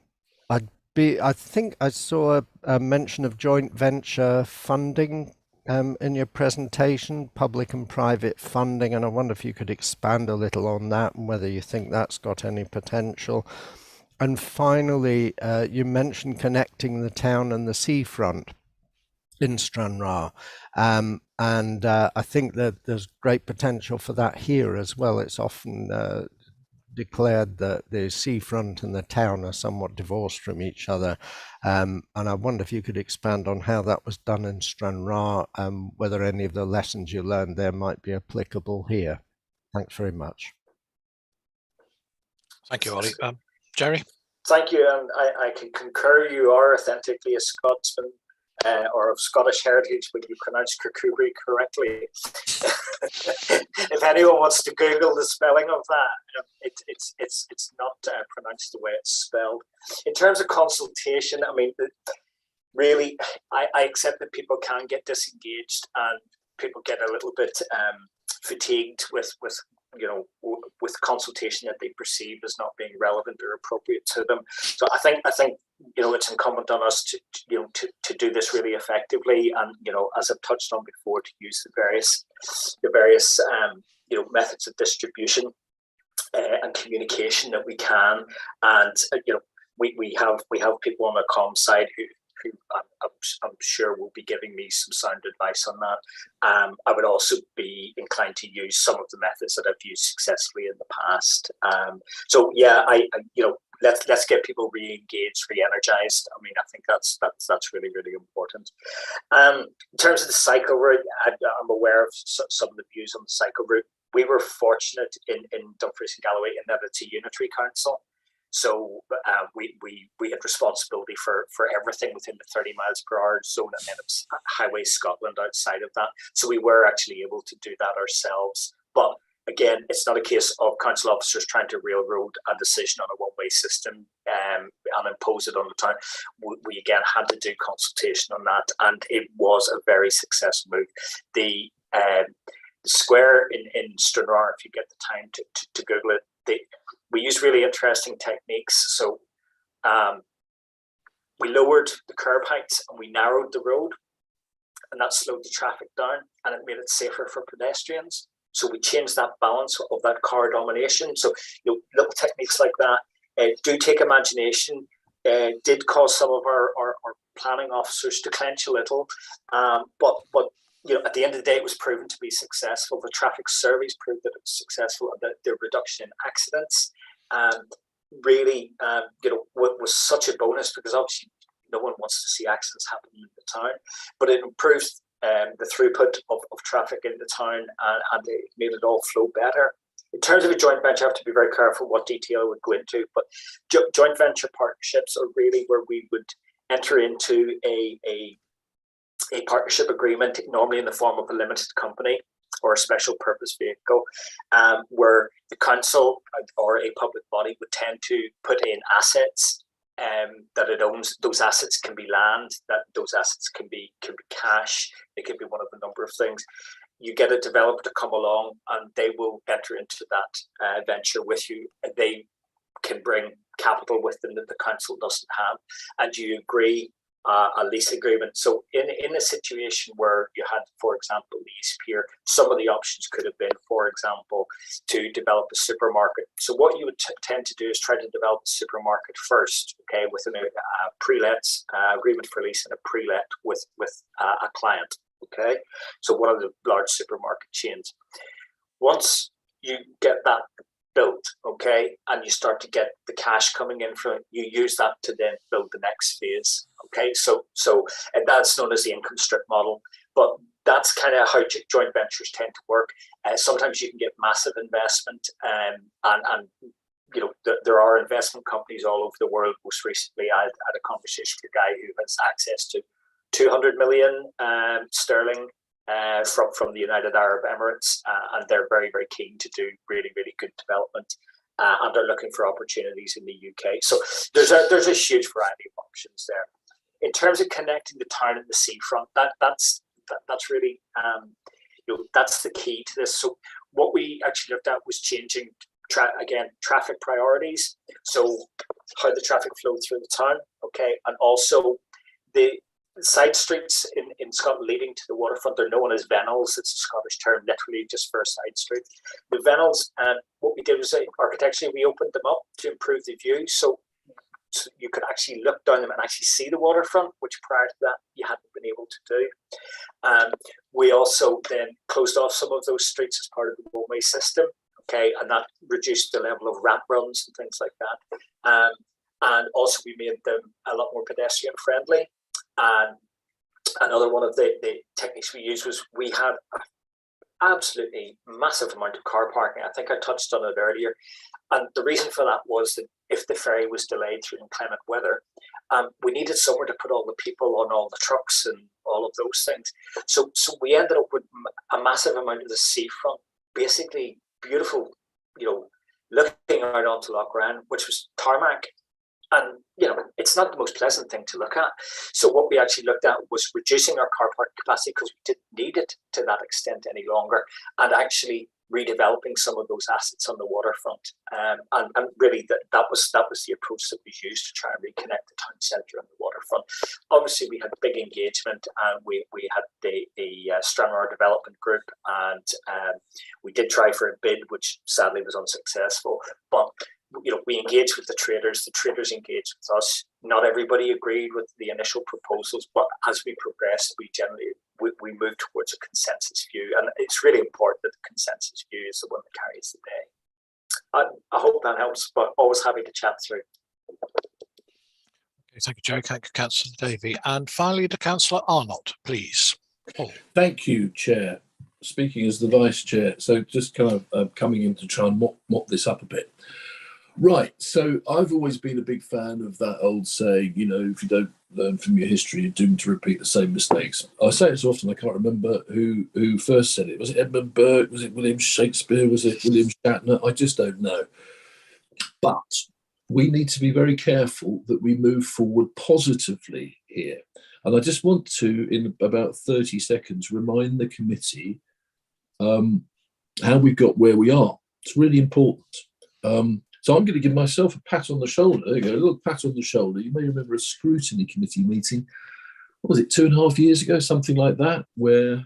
think I saw a mention of joint venture funding in your presentation, public and private funding, and I wonder if you could expand a little on that and whether you think that's got any potential. And finally, you mentioned connecting the town and the seafront in Stranraer, and I think that there's great potential for that here as well. It's often declared that the seafront and the town are somewhat divorced from each other, and I wonder if you could expand on how that was done in Stranraer, whether any of the lessons you learned there might be applicable here. Thanks very much. Thank you, Ollie. Jerry? Thank you, and I can concur. You are authentically a Scotsman or of Scottish heritage when you pronounce Kirkcudbright correctly. If anyone wants to Google the spelling of that, it's not pronounced the way it's spelled. In terms of consultation, I mean, really, I accept that people can get disengaged and people get a little bit fatigued with consultation that they perceive as not being relevant or appropriate to them. So I think it's incumbent on us to do this really effectively, and as I've touched on before, to use the various methods of distribution and communication that we can. And we have people on the comm side who I'm sure will be giving me some sound advice on that. I would also be inclined to use some of the methods that I've used successfully in the past. So yeah, let's get people re-engaged, re-energized. I mean, I think that's really, really important. In terms of the cycle route, I'm aware of some of the views on the cycle route. We were fortunate in Dumfries and Galloway in that it's a unitary council. So we had responsibility for everything within the 30 miles per hour zone, and then it's Highway Scotland outside of that. So we were actually able to do that ourselves. But again, it's not a case of council officers trying to railroad a decision on a one-way system and impose it on the town. We again had to do consultation on that, and it was a very successful move. The square in Stranraer, if you get the time to Google it, we used really interesting techniques. So we lowered the curb heights and we narrowed the road, and that slowed the traffic down and it made it safer for pedestrians. So we changed that balance of that car domination. So little techniques like that do take imagination. Did cause some of our planning officers to clench a little, but at the end of the day, it was proven to be successful. The traffic surveys proved that it was successful, and that the reduction in accidents really was such a bonus, because obviously no one wants to see accidents happen in the town, but it improved the throughput of traffic in the town, and it made it all flow better. In terms of a joint venture, I have to be very careful what detail I would go into, but joint venture partnerships are really where we would enter into a partnership agreement, normally in the form of a limited company or a special purpose vehicle, where the council or a public body would tend to put in assets that it owns. Those assets can be land, that those assets can be cash, it can be one of a number of things. You get a developer to come along and they will enter into that venture with you. They can bring capital with them that the council doesn't have, and you agree a lease agreement. So in a situation where you had, for example, Lease, Pier, some of the options could have been, for example, to develop a supermarket. So what you would tend to do is try to develop a supermarket first, okay, with a pre-let agreement for lease and a pre-let with a client, okay? So one of the large supermarket chains. Once you get that built, okay, and you start to get the cash coming in from it, you use that to then build the next phase, okay? So and that's known as the income strip model, but that's kind of how joint ventures tend to work. Sometimes you can get massive investment, and there are investment companies all over the world. Most recently, I had a conversation with a guy who has access to 200 million sterling from the United Arab Emirates, and they're very, very keen to do really, really good development, and they're looking for opportunities in the UK. So there's a huge variety of options there. In terms of connecting the town and the seafront, that's really that's the key to this. So what we actually looked at was changing traffic priorities. So how the traffic flowed through the town, okay, and also the side streets in Scotland leading to the waterfront, they're known as vennels. It's a Scottish term, literally just for a side street. The vennels, and what we did was architecturally we opened them up to improve the view, so you could actually look down them and actually see the waterfront, which prior to that you hadn't been able to do. We also then closed off some of those streets as part of the one-way system, okay, and that reduced the level of ramp runs and things like that. And also we made them a lot more pedestrian friendly. And another one of the techniques we used was we had an absolutely massive amount of car parking. I think I touched on it earlier. And the reason for that was that if the ferry was delayed through inclement weather, we needed somewhere to put all the people on all the trucks and all of those things. So we ended up with a massive amount of the seafront, basically beautiful, looking out onto Loch Rann, which was tarmac. And it's not the most pleasant thing to look at. So what we actually looked at was reducing our car park capacity because we didn't need it to that extent any longer, and actually redeveloping some of those assets on the waterfront. And really that was the approach that we used to try and reconnect the town centre and the waterfront. Obviously, we had big engagement, and we had the Stranraer Development Group, and we did try for a bid, which sadly was unsuccessful. But we engaged with the traders engaged with us. Not everybody agreed with the initial proposals, but as we progressed, we moved towards a consensus view. And it's really important that the consensus view is the one that carries the day. I hope that helps, but always happy to chat through. Okay, thank you, Jerry. Thank you, Councillor Davey. And finally, to Councillor Arnott, please. Paul. Thank you, Chair. Speaking as the Vice Chair, so just kind of coming in to try and mop this up a bit. Right, so I've always been a big fan of that old saying, if you don't learn from your history, you're doomed to repeat the same mistakes. I say it so often I can't remember who first said it. Was it Edmund Burke? Was it William Shakespeare? Was it William Shatner? I just don't know. But we need to be very careful that we move forward positively here. And I just want to, in about 30 seconds, remind the committee how we've got where we are. It's really important. So I'm going to give myself a pat on the shoulder. There you go, a little pat on the shoulder. You may remember a scrutiny committee meeting, what was it, 2.5 years ago, something like that, where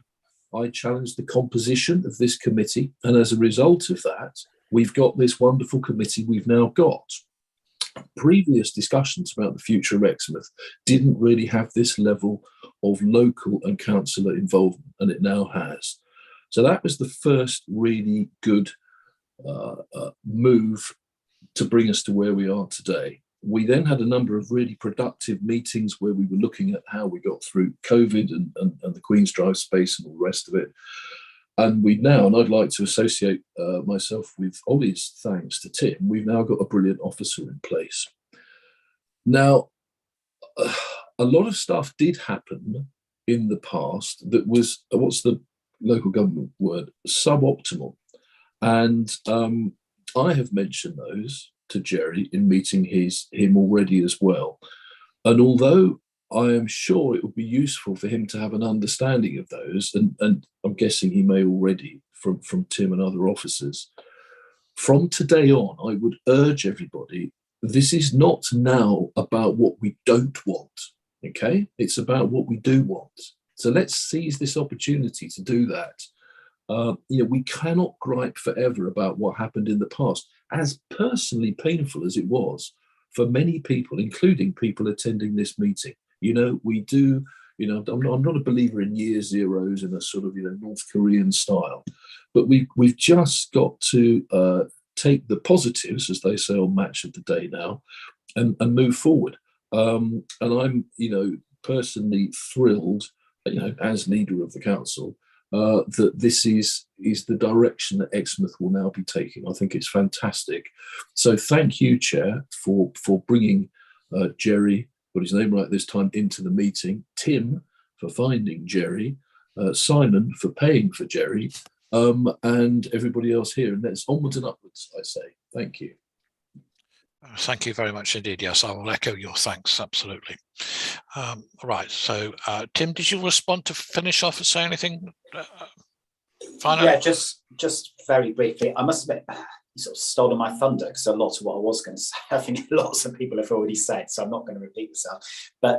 I challenged the composition of this committee. And as a result of that, we've got this wonderful committee we've now got. Previous discussions about the future of Exmouth didn't really have this level of local and councillor involvement, and it now has. So that was the first really good move to bring us to where we are today. We then had a number of really productive meetings where we were looking at how we got through COVID and the Queen's Drive space and all the rest of it. And we've now, and I'd like to associate myself with Ollie's thanks to Tim, we've now got a brilliant officer in place. Now, a lot of stuff did happen in the past that was, what's the local government word, suboptimal. And I have mentioned those to Jerry in meeting him already as well. And although I am sure it would be useful for him to have an understanding of those, and I'm guessing he may already from Tim and other officers, from today on, I would urge everybody, this is not now about what we don't want, okay? It's about what we do want. So let's seize this opportunity to do that. We cannot gripe forever about what happened in the past, as personally painful as it was for many people, including people attending this meeting. We do, I'm not a believer in year zeros in a sort of, North Korean style, but we've just got to take the positives, as they say on Match of the Day now, and move forward. And I'm, personally thrilled, as leader of the council, that this is the direction that Exmouth will now be taking. I think it's fantastic. So thank you, Chair, for bringing Jerry, got his name right this time, into the meeting, Tim for finding Jerry, Simon for paying for Jerry, and everybody else here. And that's onwards and upwards, I say. Thank you. Thank you very much indeed. Yes, I will echo your thanks, absolutely. Right, so Tim, did you respond to finish off and say anything? Finally? Yeah, just very briefly. I must admit, you sort of stolen my thunder because a lot of what I was going to say, I think lots of people have already said, so I'm not going to repeat myself,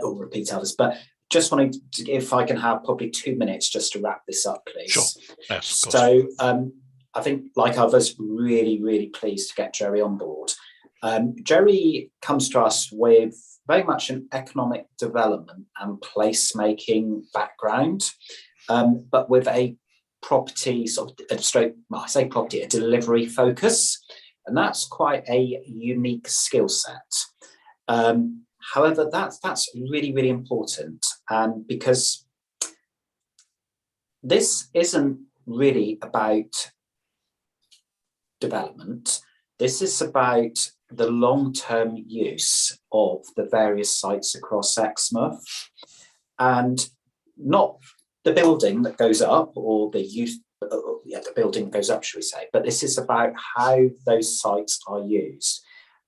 or repeat others. But just wanting to, if I can have probably 2 minutes just to wrap this up, please. Sure. Yes, so I think, like others, really, really pleased to get Jerry on board. Jerry comes to us with very much an economic development and placemaking background, but with a property a delivery focus, and that's quite a unique skill set. However, that's really, really important, and because this isn't really about development, this is about the long-term use of the various sites across Exmouth, and not the building that goes up or the use, the building goes up, should we say, but this is about how those sites are used.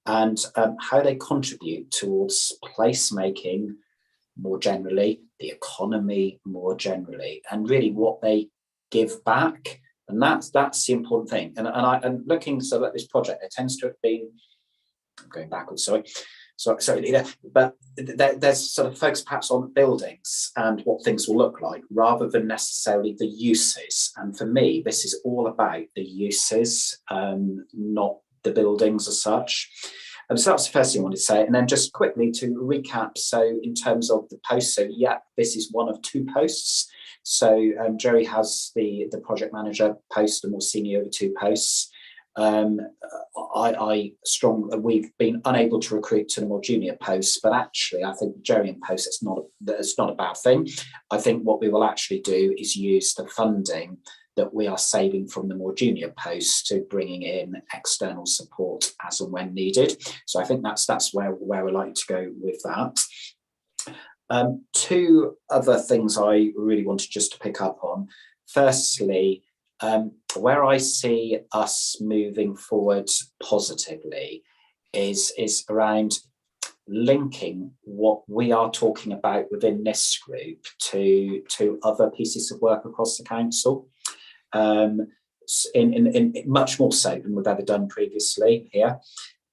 and how they contribute towards placemaking more generally, the economy more generally, and really what they give back. And that's the important thing. And looking sort of at this project, there tends to have been, I'm going backwards, sorry, Leader, but there's sort of focus perhaps on buildings and what things will look like rather than necessarily the uses. And for me, this is all about the uses, not the buildings as such. So that's the first thing I wanted to say. And then just quickly to recap, so in terms of the posts, so yeah, this is one of 2 posts. So Jerry has the project manager post, the more senior of the 2 posts. We've been unable to recruit to the more junior posts, but actually I think Jerry in post, it's not a bad thing. I think what we will actually do is use the funding that we are saving from the more junior posts to bringing in external support as and when needed. So I think that's where we like to go with that. 2 other things I really wanted just to pick up on. Firstly, where I see us moving forward positively is around linking what we are talking about within this group to other pieces of work across the council. In much more so than we've ever done previously here.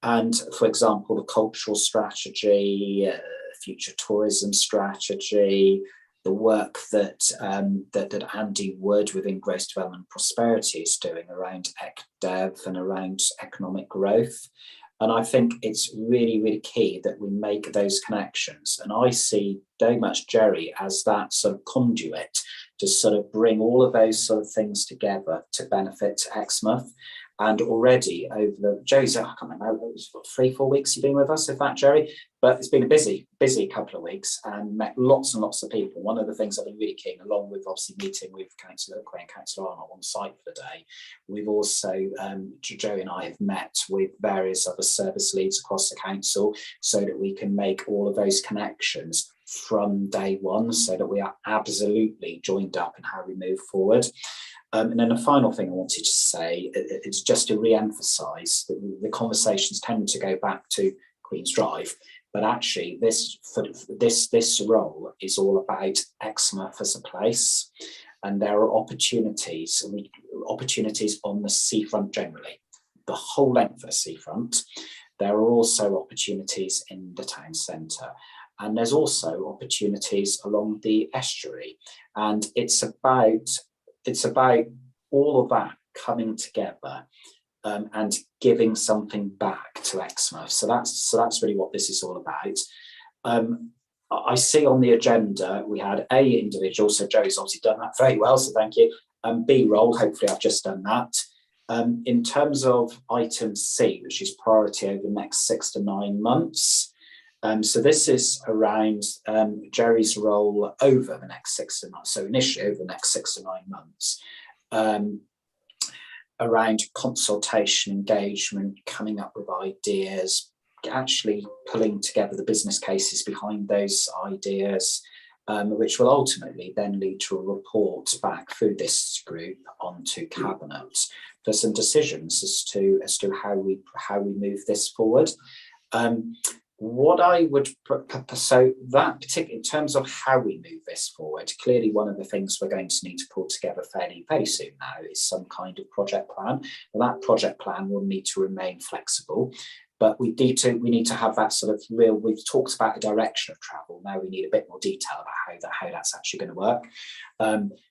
And for example, the cultural strategy, future tourism strategy, the work that Andy Wood within Growth Development and Prosperity is doing around EcDev and around economic growth. And I think it's really, really key that we make those connections. And I see very much Jerry as that sort of conduit to sort of bring all of those sort of things together to benefit Exmouth. And already Jerry's, I can't remember, it was 3-4 weeks you've been with us, if that, Jerry, but it's been a busy couple of weeks and met lots and lots of people. One of the things I've been really keen, along with obviously meeting with Councillor Oakway and Councillor Arnott on site for the day, we've also, Jerry and I have met with various other service leads across the council so that we can make all of those connections from day one so that we are absolutely joined up in how we move forward. And then the final thing I wanted to say is just to re-emphasise that the conversations tend to go back to Queen's Drive, but actually this role is all about Exmouth as a place, and there are opportunities on the seafront generally, the whole length of the seafront. There are also opportunities in the town centre. And there's also opportunities along the estuary, and it's about all of that coming together and giving something back to Exmouth. So that's really what this is all about. I see on the agenda we had A individual, so Joe's obviously done that very well, so thank you. B role, hopefully I've just done that. In terms of item C, which is priority over the next 6 to 9 months. So this is around Jerry's role over the next 6 to 9 months. So initially over the next 6 to 9 months, around consultation, engagement, coming up with ideas, actually pulling together the business cases behind those ideas, which will ultimately then lead to a report back through this group onto Cabinet for some decisions as to how we move this forward. What I would, so that particular, in terms of how we move this forward, clearly one of the things we're going to need to pull together fairly very soon now is some kind of project plan. And that project plan will need to remain flexible, but we need to have that sort of real, we've talked about the direction of travel. Now we need a bit more detail about how that's actually going to work.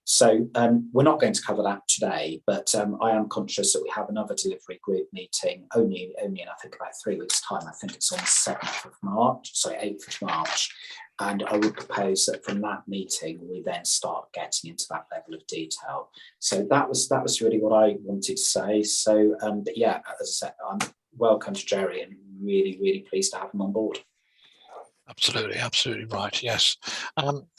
So we're not going to cover that today, but I am conscious that we have another delivery group meeting only in I think about 3 weeks' time. I think it's on the 8th of March. And I would propose that from that meeting, we then start getting into that level of detail. So that was really what I wanted to say. So, but yeah, as I said, I'm welcome to Jerry and really, really pleased to have him on board. Absolutely right. Yes.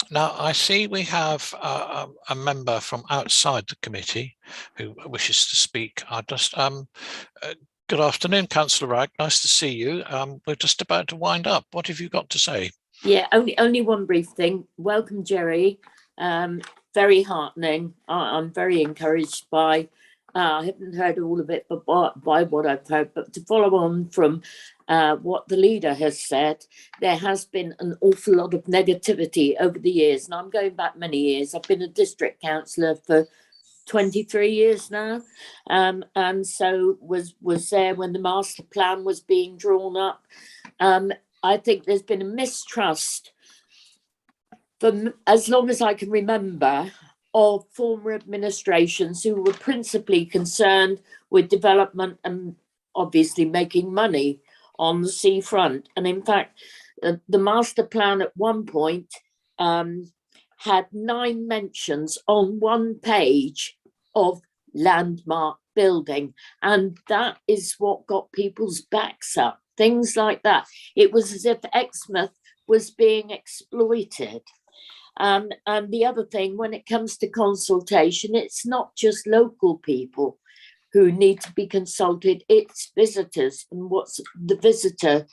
Now I see we have a member from outside the committee who wishes to speak. I just good afternoon, Councillor Ragg. Nice to see you. We're just about to wind up. What have you got to say? Yeah, only one brief thing. Welcome, Jerry. Very heartening. I'm very encouraged by I haven't heard all of it, but by what I've heard, but to follow on from what the leader has said, there has been an awful lot of negativity over the years, and I'm going back many years. I've been a district councillor for 23 years now, and so was there when the master plan was being drawn up. I think there's been a mistrust for as long as I can remember of former administrations who were principally concerned with development and obviously making money on the seafront. And in fact, the master plan at one point had 9 mentions on one page of landmark building. And that is what got people's backs up, things like that. It was as if Exmouth was being exploited. And the other thing, when it comes to consultation, it's not just local people who need to be consulted, it's visitors and what the visitor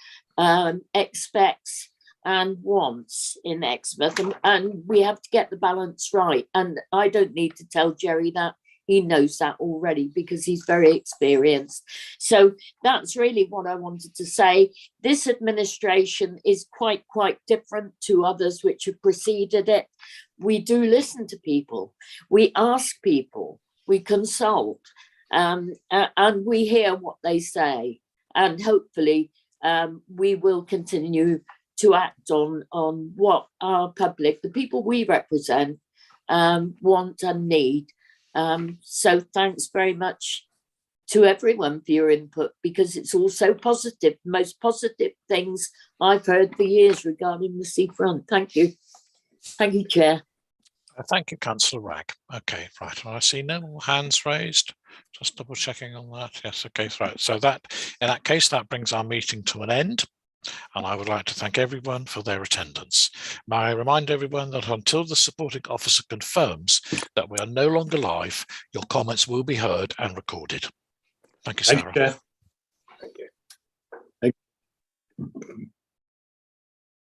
expects and wants in Exmouth. And we have to get the balance right. And I don't need to tell Jerry that. He knows that already because he's very experienced. So that's really what I wanted to say. This administration is quite different to others which have preceded it. We do listen to people. We ask people. We consult. And we hear what they say. And hopefully we will continue to act on what our public, the people we represent, want and need. So thanks very much to everyone for your input, because it's all so positive, most positive things I've heard for years regarding the seafront. Thank you. Thank you, Chair. Thank you, Councillor Ragg. Okay, right. I see no more hands raised. Just double checking on that. Yes, okay, right. So that, in that case, that brings our meeting to an end. And I would like to thank everyone for their attendance. May I remind everyone that until the supporting officer confirms that we are no longer live, your comments will be heard and recorded. Thank you, Sarah. Thank you. Thank you.